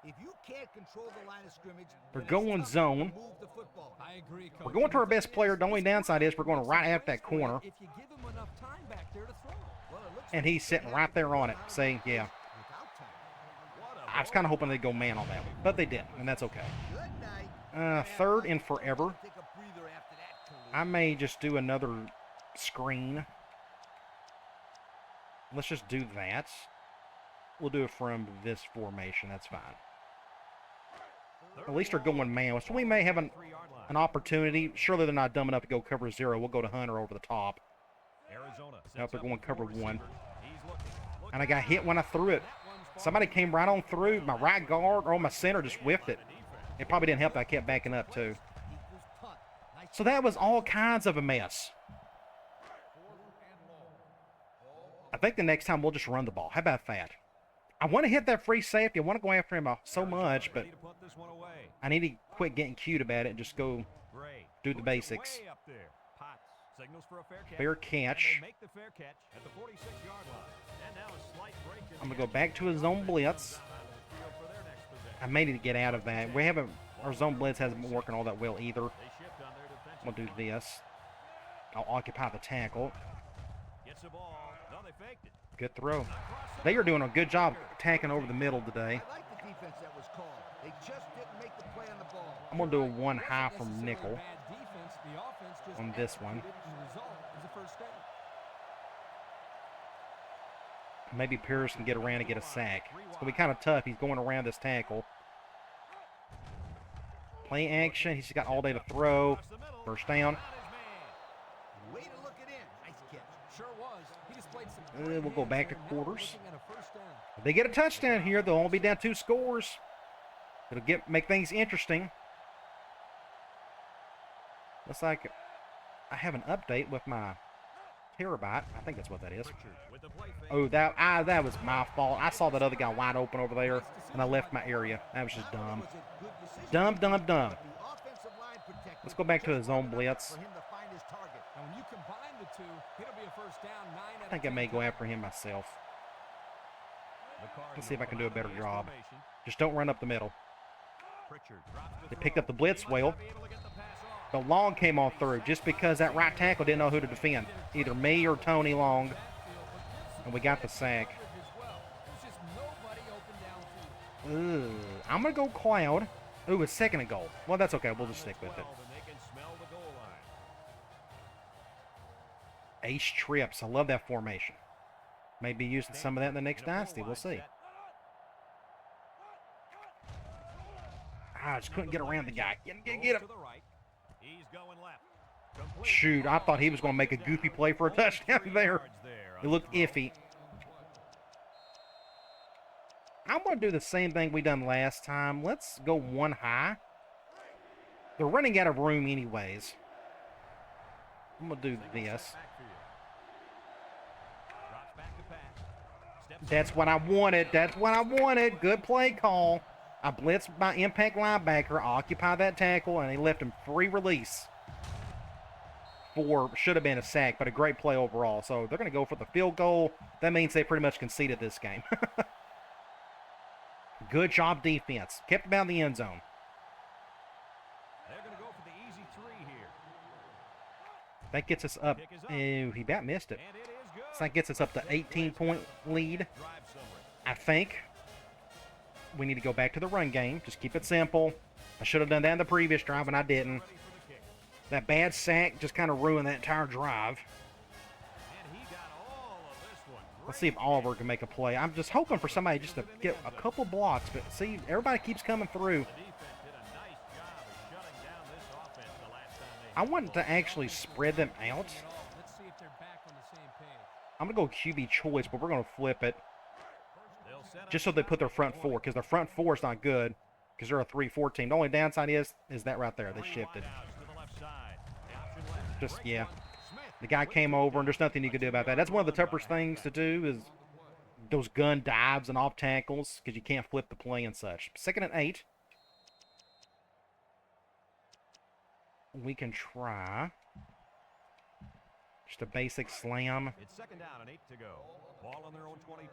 If you can't control the line of scrimmage, We're going zone. move the football. I agree, Coach. We're going to our best player. The only downside is we're going right at that corner. If you give him enough time back there to throw. Well, it looks And he's sitting right there on it. See, yeah. without time. I was kind of hoping they'd go man on that one. But they didn't, and that's okay. Good night. Third and forever. Take a breather after that, Khalid. I may just do another screen. Let's just do that. We'll do it from this formation. That's fine. At least they're going man. So we may have an opportunity. Surely they're not dumb enough to go cover 0. We'll go to Hunter over the top. Nope, they're going cover 1. And I got hit when I threw it. Somebody came right on through. My right guard or my center just whiffed it. It probably didn't help that I kept backing up too. So that was all kinds of a mess. I think the next time we'll just run the ball. How about that? I want to hit that free safety. I want to go after him so much, but I need to quit getting cute about it and just go do the basics. Fair catch. I'm going to go back to a zone blitz. I may need to get out of that. Our zone blitz hasn't been working all that well either. I'm going to do this. I'll occupy the tackle. Good throw. They are doing a good job attacking over the middle today. I like the defense that was called. They just didn't make the play on the ball. I'm going to do a 1 high from nickel on this one. Maybe Pierce can get around and get a sack. It's going to be kind of tough. He's going around this tackle. Play action. He's got all day to throw. First down. Way to look it in. Nice catch. Sure was. He displayed some We'll go back to quarters. and a first down. If they get a touchdown here, they'll only be down 2 scores. It'll make things interesting. Looks like I have an update with my terabyte. I think that's what that is. Oh, that was my fault. I saw that other guy wide open over there, and I left my area. That was just dumb. Dumb, dumb, dumb. Let's go back to the zone blitz. And when you combine the two, it'll be a first down. 9 I think I may go after him myself. Let's see if I can do a better job. Just don't run up the middle. They picked up the blitz well. The Long came on through just because that right tackle didn't know who to defend. Either me or Tony Long. And we got the sack. Ooh, I'm going to go Cloud. Ooh, it's second and goal. Well, that's okay. We'll just stick with it. Ace trips. I love that formation. Maybe using some of that in the next Dynasty. We'll see. I just couldn't get around the guy. Get him. Shoot, I thought he was going to make a goofy play for a touchdown there. It looked iffy. I'm going to do the same thing we done last time. Let's go 1 high. They're running out of room anyways. I'm going to do this. That's what I wanted. That's what I wanted. Good play call. I blitzed my impact linebacker, occupy that tackle, and he left him free release. Should have been a sack, but a great play overall. So they're going to go for the field goal. That means they pretty much conceded this game. Good job defense. Kept him out of the end zone. They're going to go for the easy 3 here. That gets us up. Oh, he about missed it. And it is good. So that gets us up to 18-point lead. I think we need to go back to the run game. Just keep it simple. I should have done that in the previous drive, and I didn't. That bad sack just kind of ruined that entire drive. And he got all of this one. Let's see if Oliver can make a play. I'm just hoping for somebody just to get a couple blocks, but see, everybody keeps coming through. The defense did a nice job of shutting down this offense the last time they I want to actually spread them out. Let's see if they're back on the same page. I'm going to go QB choice, but we're going to flip it They'll set up just so they put their front 4, because their front 4 is not good because they're a 3-4 team. The only downside is that right there. They shifted. wideouts to the left side. The option left. Just, yeah. Smith. The guy came over, and there's nothing you can do about that. That's one of the toughest things to do is those gun dives and off tackles because you can't flip the play and such. 2nd and 8. We can try Just a basic slam. It's 2nd down and 8 to go. Ball on their own 22.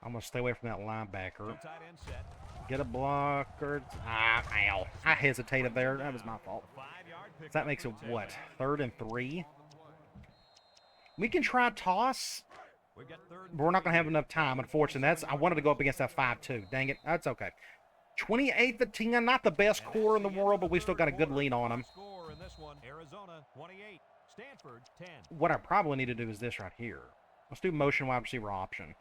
I'm going to stay away from that linebacker. 2 tight end set. Get a blocker. Ah, ow. I hesitated there. That was my fault. A 5-yard So pick. that makes it what? 3rd and 3? We can try toss, We've got 3rd. but we're not going to have enough time, unfortunately. I wanted to go up against that 5-2. Dang it. That's okay. 28-10. Not the best core in the world, but we still got a good lead on them. Score in this one. Arizona 28. Stanford 10. What I probably need to do is this right here. Let's do motion wide receiver option.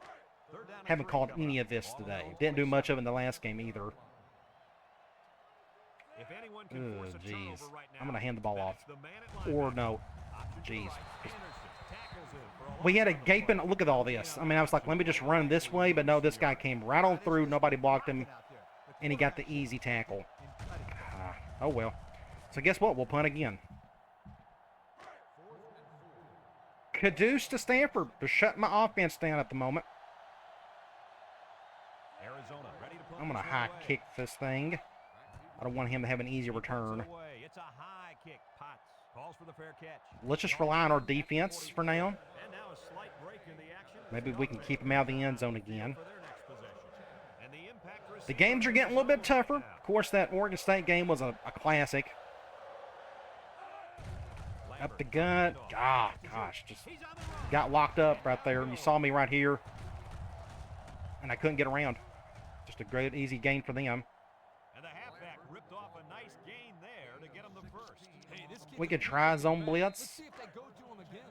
3rd down and Haven't 3 called coming any up. of this Ball on today. their own Didn't do much 27. of it in the last game either. If anyone can force a Jeez. turnover right I'm now, going to hand the ball then off. it's the man at Or linebacker. no. Option to the Jeez. right. Anderson tackles him for a We had a loss on the gaping play. look at all this. I mean, I was like, let me just run this way, but no, this guy came right on through. Nobody blocked him, and he got the easy tackle. Oh well. So guess what? We'll punt again. Caduce to Stanford to shut my offense down at the moment. Arizona ready to punt I'm gonna this one high away. kick this thing. I don't want him to have an easy He punts it return. away. It's a high kick. Potts calls for the fair catch. Let's just rely on our defense for now. And now a slight break in the action. Maybe we can keep him out of the end zone again. For their next possession. And the impact The receiver games are getting a little bit tougher. now. Of course, that Oregon State game was a classic. Up the gut. Ah, gosh, just He's on the run. got locked up right there. You saw me right here, and I couldn't get around. Just a great, easy gain for them. And the halfback ripped off a nice gain there to get him the first. Hey, this kid's We a could big try man. zone Let's blitz. see if they go to him again.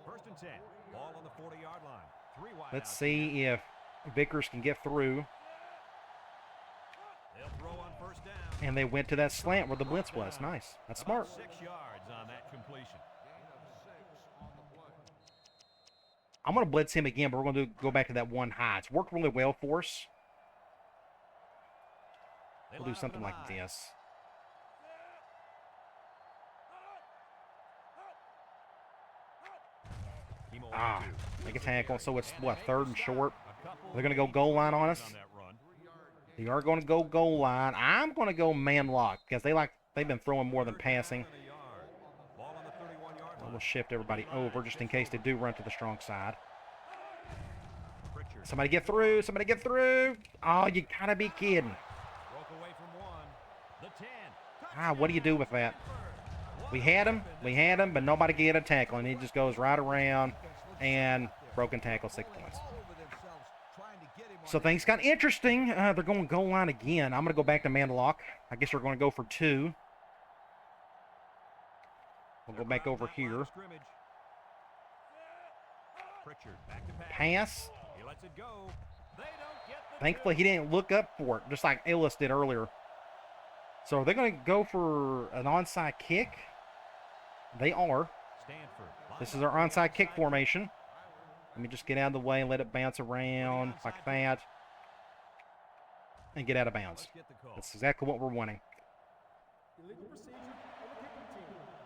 1st and 10. Ball on the 40-yard line. 3 wide Let's out. see if Vickers can get through. They'll throw on 1st down. And they went to that slant where the blitz was. Nice. That's About smart. 6 yards on that completion. I'm going to blitz him again, but we're going to go back to that one high. It's worked really well for us. They We'll line do up something in like high. this. Emo on Ah, 2. make a tackle. So it's, what, 3rd and short? A couple They're going to go goal line on us. on that run. They are going to go goal line. I'm going to go man lock because they've been throwing more than passing. And a yard. Ball on the 31-yard line. We'll shift everybody over just in case they do run to the strong side. Pritchard Somebody get through. Somebody get through. Oh, you gotta be kidding. broke away from 1. The 10. Ah, what do you do with that? We had him, but nobody could get a tackle, and he just goes right around and broken tackle, 6 points. So things got interesting. They're going goal line again. I'm going to go back to man lock. I guess we're going to go for 2. We'll go back over here. Pritchard back to pass. Pass. He lets it go. They don't get the Thankfully, he didn't look up for it, just like Ellis did earlier. So they're going to go for an onside kick. They are. Stanford. This is our onside kick formation. Let me just get out of the way and let it bounce around like that. And get out of bounds. Let's get the call. That's exactly what we're wanting.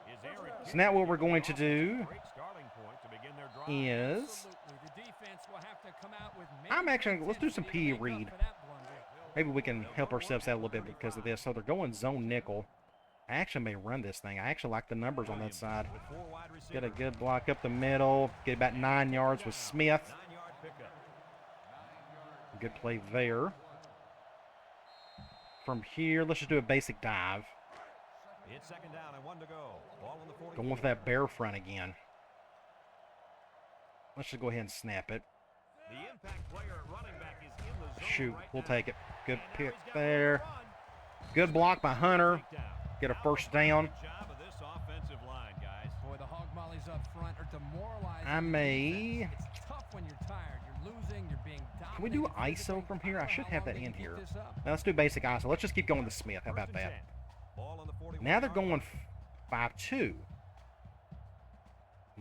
Is Aaron So now what we're going to do great starting point to begin their drive. is Absolutely. The defense will have to come out with I'm actually, let's do some intensity to P. make up Read. for that blunder. Maybe we can help ourselves out a little bit because of this. So they're going zone nickel. I actually may run this thing. I actually like the numbers on that side. With 4 wide receivers. Get a good block up the middle. Get about 9 yards with Smith. 9-yard pickup. Good play there. From here, let's just do a basic dive. It's 2nd down and 1 to go. Ball on the 40. Going with that bear front again. Let's just go ahead and snap it. The impact player at running back is in the zone Shoot, right we'll now. take it. Good And now pick he's got there. room to run. Good block by Hunter. Takedown. Get a first down. Good job of this offensive line, guys. Boy, the hog mollies up front are demoralizing. I the may- defense. It's tough when you're tired. You're losing. You're being dominated. Can we do physically. ISO from here? I should don't know have how that long in they can here. keep this up. Now let's do basic ISO. Let's just keep going to Smith. How about 1st and that? 10. Ball on the 41 Now they're yard going line. 5-2.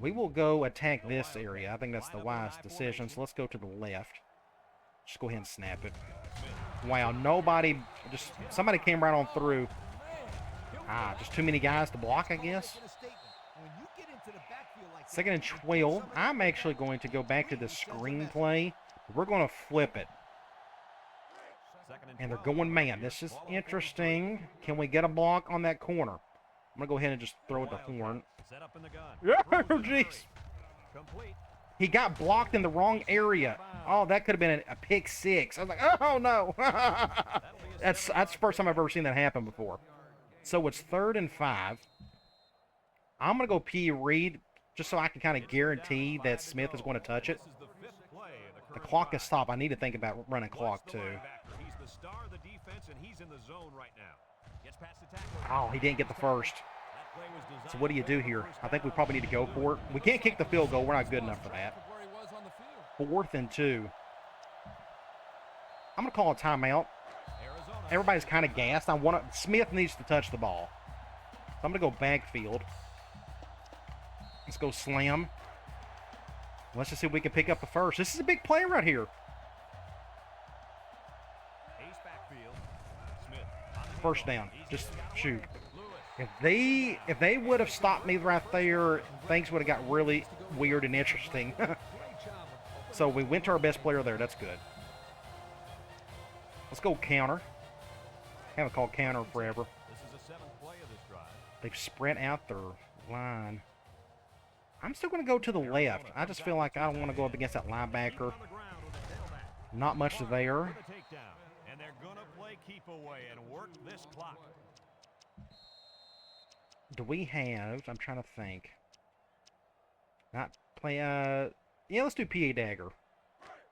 We will go attack this area. I think that's the wise decision. So let's go to the left. Just go ahead and snap it. Wow, nobody, just somebody came right on through. Ah, just too many guys to block, I guess. 2nd and 12. I'm actually going to go back to the screenplay. We're going to flip it. 2nd And they're 12. going man. This is interesting. Can we get a block on that corner? I'm going to go ahead and just throw it to Horn. Set up in the gun. Yeah, Throws in a jeez. hurry. Complete. He got blocked in the wrong area. Oh, that could have been a pick six. I was like, oh, no. That's the first time I've ever seen that happen before. So it's 3rd and 5. I'm going to go P. Reed just so I can kind of guarantee that Smith is going to touch it. This is the 5th play of the The current clock drive. is stopped. I need to think about running clock, Watch the too. linebacker. He's the star of the defense, and he's in the zone right now. Gets past the tackle. Oh, he didn't get the first. That play was designed So what do you do here? I think we probably need to go for it. We can't kick the field goal. We're not good enough for that. Where he was on the field. 4th and 2. I'm going to call a timeout. Arizona. Everybody's kind of gassed. Smith needs to touch the ball. So I'm going to go backfield. Let's go slam. Let's just see if we can pick up the first. This is a big play right here. Ace backfield. Smith. on the First handoff. down. He's Just got away. shoot. Lewis. If they would have stopped me right there, things would have got really weird and interesting. So we went to our best player there. That's good. Let's go counter. Haven't called counter forever. This is the 7th play of this drive. They've spread out their line. I'm still going to go to the left. I just feel like I don't want to go up against that linebacker. On the ground with a tailback. Not much there. For the takedown. And they're going to play keep away and work this clock. Do we have... I'm trying to think. Not play... Yeah, let's do PA Dagger.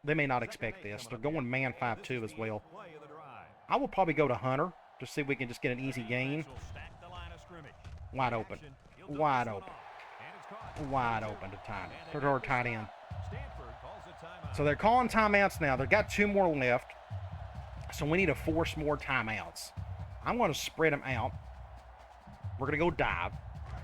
They may not expect this. They're going man 5-2 as well. Play of the drive. I will probably go to Hunter. Just see if we can just get an easy gain. Defense will stack the line of scrimmage. Wide open. Action. He'll dump Wide this one open. off. And it's caught. Wide open to time. To our tight end. Stanford calls a timeout. So they're calling timeouts now. They've got 2 more left. So we need to force more timeouts. I'm going to spread them out. We're going to go dive.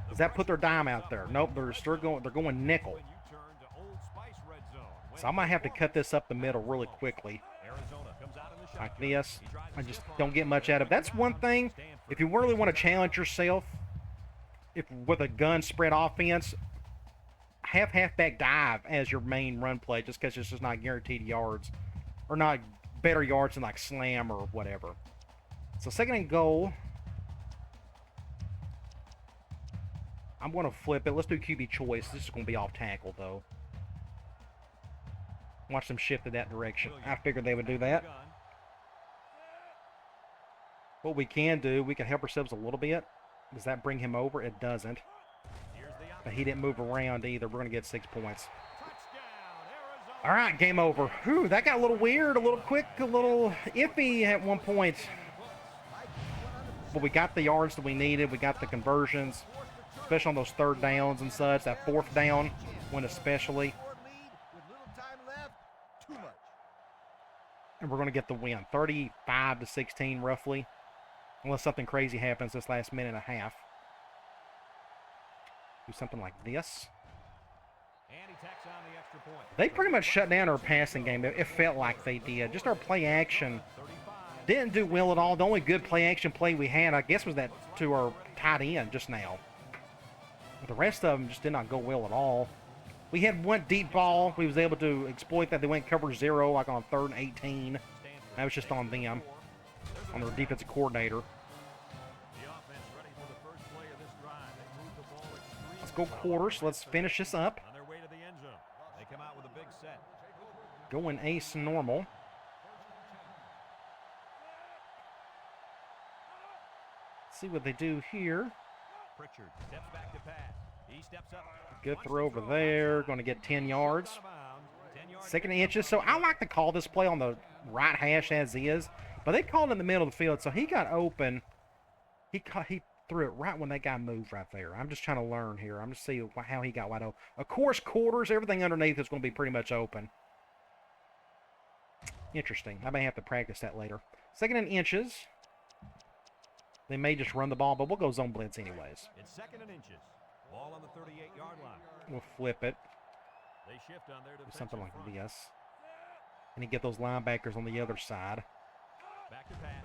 Does that put their dime out there? Nope, they're going nickel. When you turn to Old Spice red zone. So I might have to cut this up the middle really quickly. Arizona comes out in the Like shotgun. this. He tries I to just stiff don't arm. get much out of it. That's one thing. If you really want to challenge yourself, if with a gun spread offense, have halfback dive as your main run play just because it's just not guaranteed yards. Or not better yards than like slam or whatever. So 2nd and goal. I'm going to flip it. Let's do QB choice. This is going to be off tackle, though. Watch them shift in that direction. I figured they would do that. What we can do, we can help ourselves a little bit. Does that bring him over? It doesn't. But he didn't move around either. We're going to get 6 points. All right, game over. Whew, that got a little weird, a little quick, a little iffy at one point. But we got the yards that we needed. We got the conversions, especially on those 3rd downs and such. That 4th down one especially. Short lead with little time left. Too much. And we're going to get the win. 35-16 roughly. Unless something crazy happens this last minute and a half. Do something like this. And he tacks on the extra point. They pretty much shut down our passing game. It felt like they did. Just our play action didn't do well at all. The only good play action play we had, I guess, was that to our tight end just now. But the rest of them just did not go well at all. We had one deep ball. We was able to exploit that. They went cover 0 like on 3rd and 18. That was just on them, on their defensive coordinator. The offense ready for the first play of this drive. They move the ball extremely Let's go well. quarters. Let's finish this up. On their way to the end zone. They come out with a big set. Going ace normal. See what they do here. Pritchard steps back to pass. He steps up. Good Wants throw to over throw there. outside. Going to get 10 yards. Out of bounds. 10 yards 2nd pickup inches. So I like to call this play on the right hash as is. But they called in the middle of the field. So he got open. He threw it right when that guy moved right there. I'm just trying to learn here. I'm just seeing how he got wide open. Of course, quarters, everything underneath is going to be pretty much open. Interesting. I may have to practice that later. 2nd and inches. They may just run the ball, but we'll go zone blitz anyways. It's 2nd and inches. Ball on the 38-yard line. We'll flip it. They shift on their defensive Something like front. this. And you get those linebackers on the other side. Back to pass.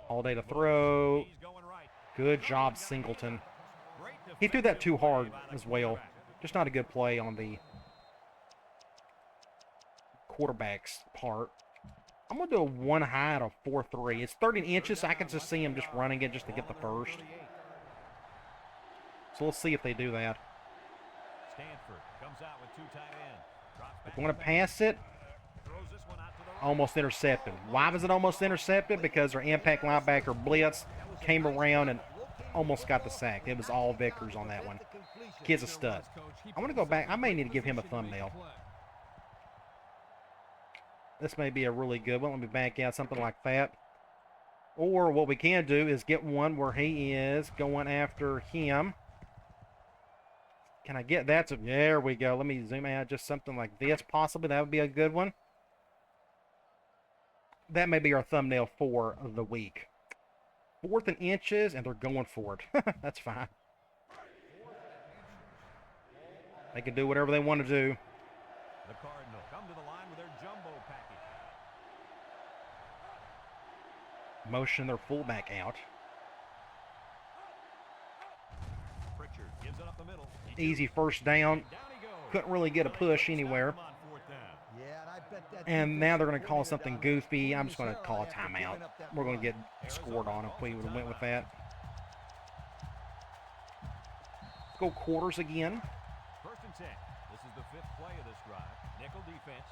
All day to throw. He's going right. Good job, Singleton. Great He threw that defensive too play hard by the as well. quarterback. Just not a good play on the quarterback's part. I'm going to do a one high at a 4-3. It's 30 inches, so I can just see him just running it just to get the first. So let's see if they do that. Stanford comes out with 2 tight ends. Drops back If we're going to to pass it, throws this one out to the right. almost intercepted. Why was it almost intercepted? Because our impact linebacker blitz came around and almost got the sack. It was all Vickers on that one. Kid's a stud. I want to go back. I may need to give him a thumbnail. This may be a really good one. Let me back out something like that. Or what we can do is get one where he is going after him. Can I get that? There we go. Let me zoom out just something like this. Possibly that would be a good one. That may be our thumbnail for the week. 4th and inches, and they're going for it. That's fine. They can do whatever they want to do. The Cardinals come to the line with their jumbo package. Motion their fullback out. Pritchard gives it up the middle. Easy first down. Down he goes. Couldn't really get a push anywhere. Come on, 4th down. Yeah, and I bet that And now they're going to call defense something down there. goofy. I'm just going to call a timeout. We're going to get scored on if we would have went with that. Let's go quarters again. 1st and 10. This is the 5th play of this drive. Nickel defense.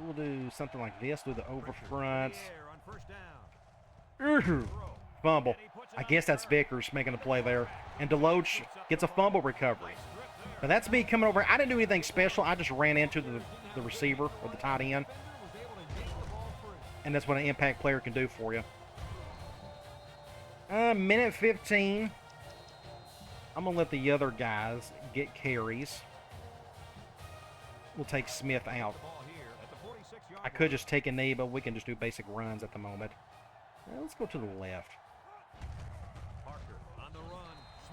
We'll do something like this. Do the over fronts. Here on 1st down. Throw. Fumble. And he puts it I on guess the that's 30. Vickers making the play there. And Deloach gets a fumble recovery. Now that's me coming over. I didn't do anything special. I just ran into the receiver or the tight end. And that's what an impact player can do for you. Minute 15. I'm going to let the other guys get carries. We'll take Smith out. Ball here at the 46-yard I could just take a knee, but we can just do basic runs at the moment. Let's go to the left. Parker on the run.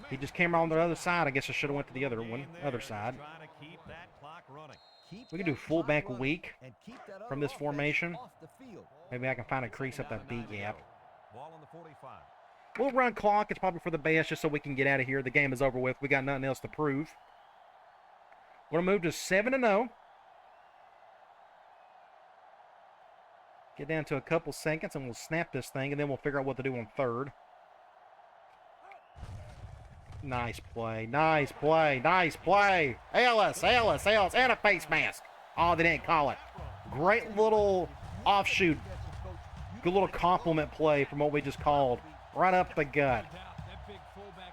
He just came around the other side. I guess I should have went to the other one, other side. Trying to keep that clock running. Keep We can do that fullback clock weak running and keep that other from this offense formation. off the field. Maybe I can find a crease up that B gap. Ball on the 45. We'll run clock. It's probably for the best just so we can get out of here. The game is over with. We got nothing else to prove. We're going to move to 7-0. Get down to a couple seconds and we'll snap this thing and then we'll figure out what to do on 3rd. Nice play. Nice play. Nice play. Ellis, Ellis, Ellis, and a face mask. Oh, they didn't call it. Great little offshoot. Good little compliment play from what we just called. Right up the gut.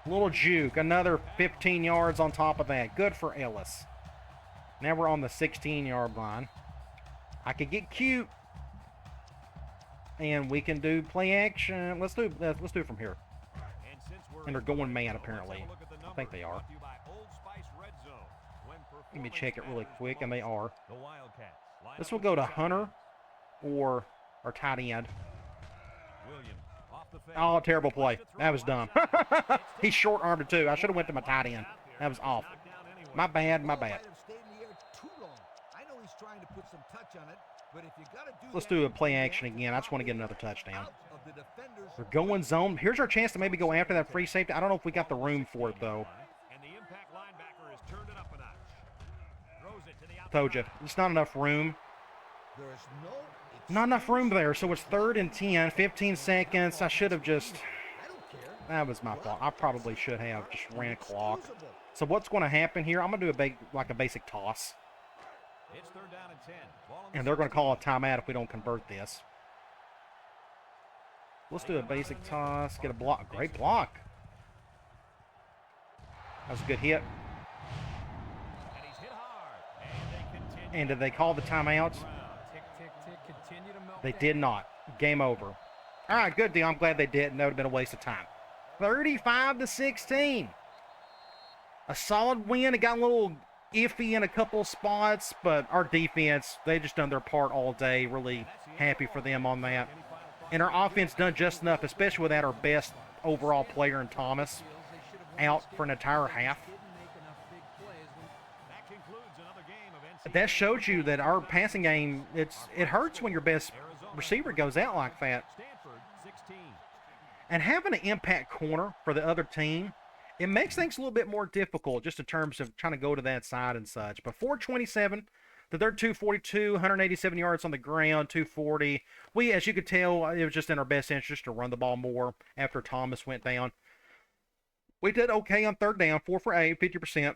Little juke. Another 15 yards on top of that. Good for Ellis. Now we're on the 16-yard line. I could get cute. And we can do play action. Let's do it from here. And they're going man, apparently. I think they are. Let me check it really quick, and they are. The Wildcats. This will go to Hunter or our tight end. Williams off the fake. Oh, terrible play. That was dumb. He short-armed it, too. I should have went to my tight end. That was awful. My bad, my bad. Might have stayed in the air too long. I know he's trying to put some touch on it, but if you gotta do Let's that, do a play you have action to again. I just want to get operate another touchdown. out of the defender's They're going zone. Here's our chance to maybe go after that free safety. I don't know if we got the room for it, though. And the impact linebacker has turned it up a notch. Throws it to the outside. Told you. There's not enough room. There's Not enough room there, so it's 3rd and 10, 15 seconds. I should have just... I don't care. That was my fault. I probably should have just ran clock. Excusable. So what's going to happen here? I'm going to do a basic toss. It's 3rd down and 10. Ball on the And they're going to call a timeout if we don't convert this. Let's do a basic toss. Get a block. Great block. That was a good hit. And he's hit hard. And they continue. And did they call the timeouts? Tick, tick, tick. Continue to milk They that. did not. Game over. All right, good deal. I'm glad they didn't. That would have been a waste of time. 35-16. A solid win. It got a little iffy in a couple spots, but our defense, they just done their part all day. Really happy for them on that. And our offense done just enough, especially without our best overall player in Thomas out for an entire half. That concludes another game of NCAA. That shows you that our passing game, it hurts when your best receiver goes out like that. Stanford 16. And having an impact corner for the other team, it makes things a little bit more difficult just in terms of trying to go to that side and such. But 427, the third 242, 187 yards on the ground, 240. We, as you could tell, it was just in our best interest to run the ball more after Thomas went down. We did okay on third down, 4 for 8, 50%.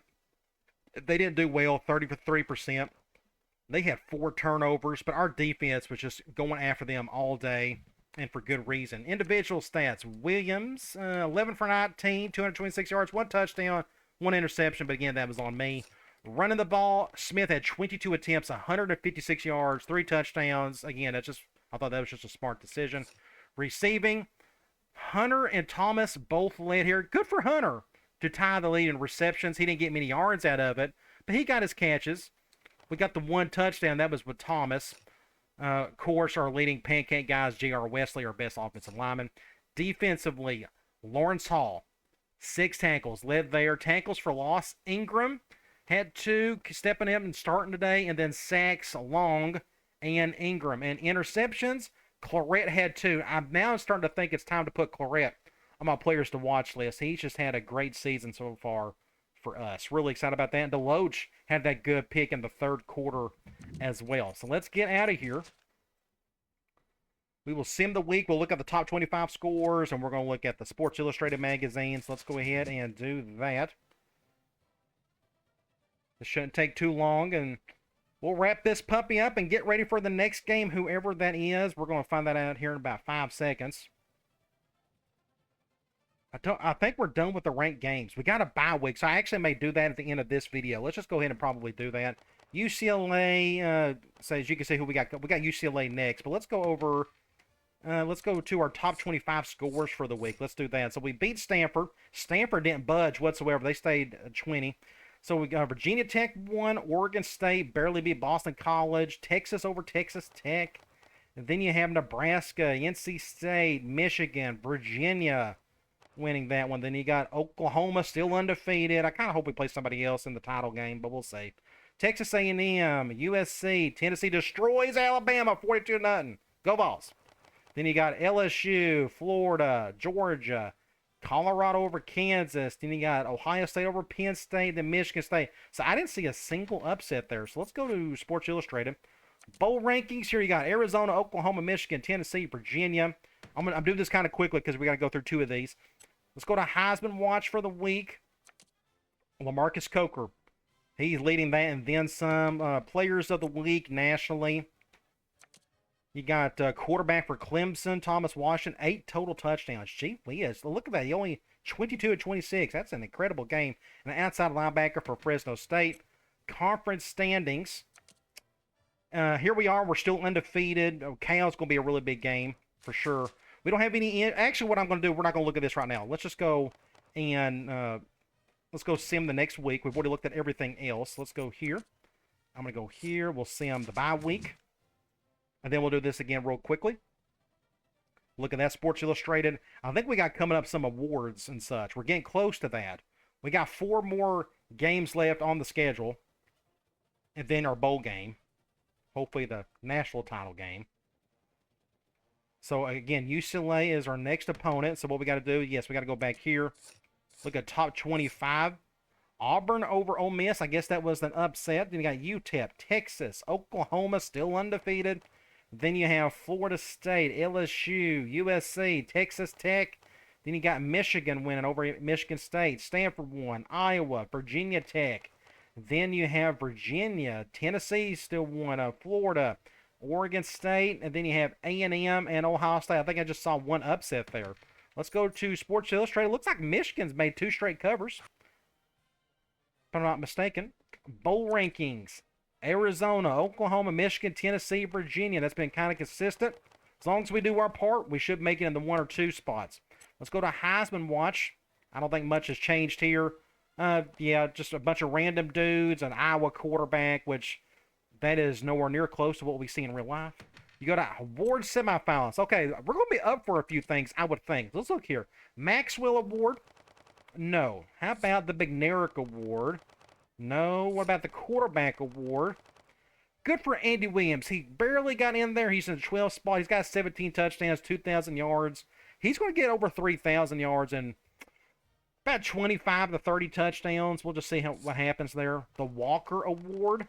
They didn't do well, 30 for 3%. They had 4 turnovers, but our defense was just going after them all day, and for good reason. Individual stats: Williams, 11 for 19, 226 yards, 1 touchdown, 1 interception, but again, that was on me. Running the ball, Smith had 22 attempts, 156 yards, 3 touchdowns. Again, I thought that was just a smart decision. Receiving, Hunter and Thomas both led here. Good for Hunter to tie the lead in receptions. He didn't get many yards out of it, but he got his catches. We got the 1 touchdown. That was with Thomas. Of course, our leading pancake guys, J.R. Wesley, our best offensive lineman. Defensively, Lawrence Hall, 6 tackles, led there. Tackles for loss, Ingram had 2, stepping up and starting today, and then sacks, Long and Ingram. And interceptions, Claret had 2. I'm now starting to think it's time to put Claret on my players to watch list. He's just had a great season so far for us. Really excited about that. And Deloach had that good pick in the 3rd quarter as well. So let's get out of here. We will sim the week. We'll look at the top 25 scores, and we're going to look at the Sports Illustrated magazines. Let's go ahead and do that. This shouldn't take too long, and we'll wrap this puppy up and get ready for the next game, whoever that is. We're going to find that out here in about 5 seconds. I think we're done with the ranked games. We got a bye week, so I actually may do that at the end of this video. Let's just go ahead and probably do that. UCLA, so as you can see who we got UCLA next, but let's go over, let's go to our top 25 scores for the week. Let's do that. So we beat Stanford. Stanford didn't budge whatsoever. They stayed 20. So we got Virginia Tech won, Oregon State barely beat Boston College, Texas over Texas Tech. And then you have Nebraska, NC State, Michigan, Virginia winning that one. Then you got Oklahoma still undefeated. I kind of hope we play somebody else in the title game, but we'll see. Texas A&M, USC, Tennessee destroys Alabama 42-0. Go Vols. Then you got LSU, Florida, Georgia, Colorado over Kansas. Then you got Ohio State over Penn State, then Michigan State. So I didn't see a single upset there. So let's go to Sports Illustrated. Bowl rankings. Here you got Arizona, Oklahoma, Michigan, Tennessee, Virginia. I'm doing this kind of quickly because we got to go through 2 of these. Let's go to Heisman Watch for the week. LaMarcus Coker. He's leading that and then some. Players of the week nationally. You got quarterback for Clemson, Thomas Washington, 8 total touchdowns. Gee whiz. Look at that. He only 22 of 26. That's an incredible game. And an outside linebacker for Fresno State. Conference standings. Here we are. We're still undefeated. Cal's going to be a really big game for sure. We don't have any. Actually, what I'm going to do, we're not going to look at this right now. Let's just go and let's go sim the next week. We've already looked at everything else. Let's go here. I'm going to go here. We'll sim the bye week. And then we'll do this again real quickly. Look at that, Sports Illustrated. I think we got coming up some awards and such. We're getting close to that. We got 4 more games left on the schedule. And then our bowl game. Hopefully the national title game. So, again, UCLA is our next opponent. So, what we got to do, yes, we got to go back here. Look at top 25. Auburn over Ole Miss. I guess that was an upset. Then you got UTEP, Texas, Oklahoma, still undefeated. Then you have Florida State, LSU, USC, Texas Tech. Then you got Michigan winning over Michigan State. Stanford won. Iowa, Virginia Tech. Then you have Virginia. Tennessee still won. Florida. Oregon State, and then you have A&M and Ohio State. I think I just saw one upset there. Let's go to Sports Illustrated. Looks like Michigan's made 2 straight covers, if I'm not mistaken. Bowl rankings. Arizona, Oklahoma, Michigan, Tennessee, Virginia. That's been kind of consistent. As long as we do our part, we should make it in the 1 or 2 spots. Let's go to Heisman Watch. I don't think much has changed here. Yeah, just a bunch of random dudes, an Iowa quarterback, which... that is nowhere near close to what we see in real life. You go to award semifinals. Okay, we're going to be up for a few things, I would think. Let's look here. Maxwell Award? No. How about the McNarick Award? No. What about the Quarterback Award? Good for Andy Williams. He barely got in there. He's in the 12th spot. He's got 17 touchdowns, 2,000 yards. He's going to get over 3,000 yards and about 25 to 30 touchdowns. We'll just see what happens there. The Walker Award.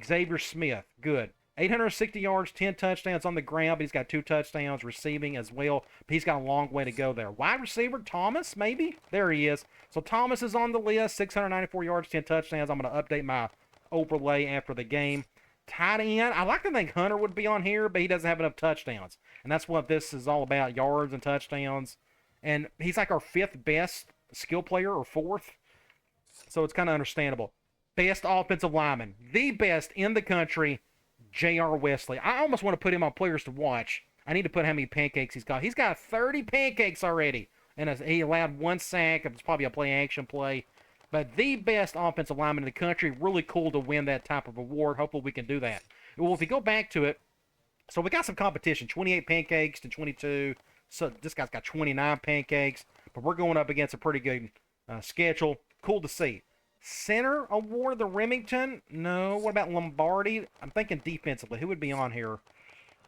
Xavier Smith, good. 860 yards, 10 touchdowns on the ground, but he's got 2 touchdowns receiving as well. But he's got a long way to go there. Wide receiver, Thomas, maybe? There he is. So Thomas is on the list, 694 yards, 10 touchdowns. I'm going to update my overlay after the game. Tight end, I like to think Hunter would be on here, but he doesn't have enough touchdowns. And that's what this is all about, yards and touchdowns. And he's like our 5th best skill player, or 4th. So it's kind of understandable. Best offensive lineman, the best in the country, J.R. Wesley. I almost want to put him on players to watch. I need to put how many pancakes he's got. He's got 30 pancakes already. And he allowed 1 sack. It's probably a play-action play. But the best offensive lineman in the country. Really cool to win that type of award. Hopefully we can do that. Well, if we go back to it, so we got some competition. 28 pancakes to 22. So this guy's got 29 pancakes. But we're going up against a pretty good schedule. Cool to see. Center award, the Remington? No. What about Lombardi? I'm thinking defensively. Who would be on here?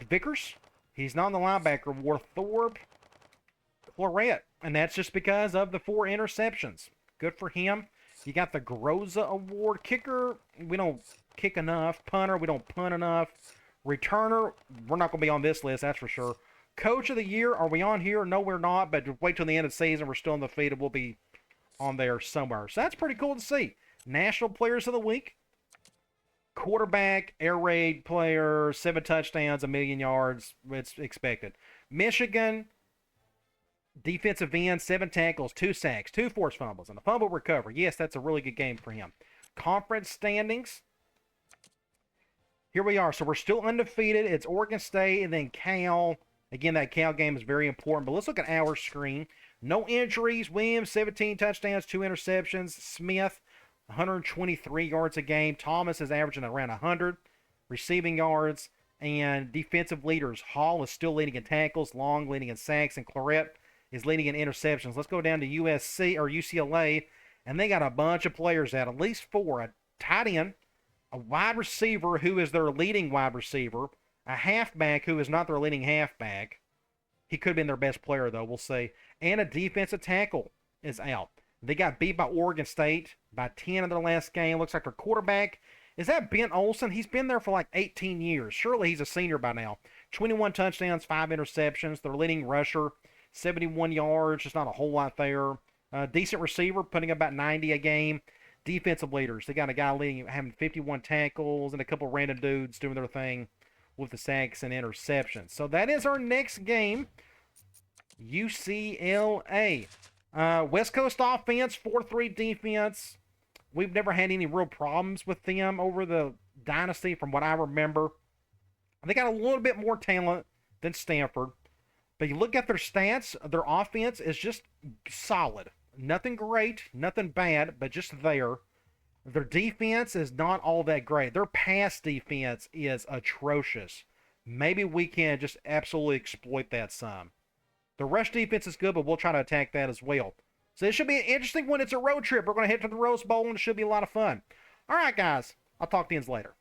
Vickers? He's not on the linebacker award. Thorpe? Claret. And that's just because of the 4 interceptions. Good for him. You got the Groza award. Kicker, we don't kick enough. Punter, we don't punt enough. Returner, we're not going to be on this list, that's for sure. Coach of the year, are we on here? No, we're not. But wait till the end of the season. We're still undefeated. We'll be on there somewhere. So that's pretty cool to see. National Players of the Week. Quarterback, air raid player, 7 touchdowns, 1,000,000 yards. It's expected. Michigan, defensive end, 7 tackles, 2 sacks, 2 forced fumbles, and a fumble recovery. Yes, that's a really good game for him. Conference standings. Here we are. So we're still undefeated. It's Oregon State and then Cal. Again, that Cal game is very important. But let's look at our screen. No injuries. Williams, 17 touchdowns, 2 interceptions. Smith, 123 yards a game. Thomas is averaging around 100 receiving yards. And defensive leaders. Hall is still leading in tackles. Long leading in sacks. And Claret is leading in interceptions. Let's go down to UCLA. And they got a bunch of players out. At least 4. A tight end. A wide receiver who is their leading wide receiver. A halfback who is not their leading halfback. He could have been their best player, though. We'll see. And a defensive tackle is out. They got beat by Oregon State by 10 in their last game. Looks like their quarterback, is that Ben Olsen? He's been there for like 18 years. Surely he's a senior by now. 21 touchdowns, 5 interceptions. Their leading rusher, 71 yards. Just not a whole lot there. Decent receiver, putting about 90 a game. Defensive leaders, they got a guy leading, having 51 tackles, and a couple random dudes doing their thing with the sacks and interceptions. So that is our next game. UCLA. West Coast offense, 4-3 defense. We've never had any real problems with them over the Dynasty from what I remember. They got a little bit more talent than Stanford. But you look at their stats, their offense is just solid. Nothing great, nothing bad, but just there. Their defense is not all that great. Their pass defense is atrocious. Maybe we can just absolutely exploit that some. The rush defense is good, but we'll try to attack that as well. So it should be an interesting one. It's a road trip. We're going to head to the Rose Bowl, and it should be a lot of fun. All right, guys. I'll talk to you later.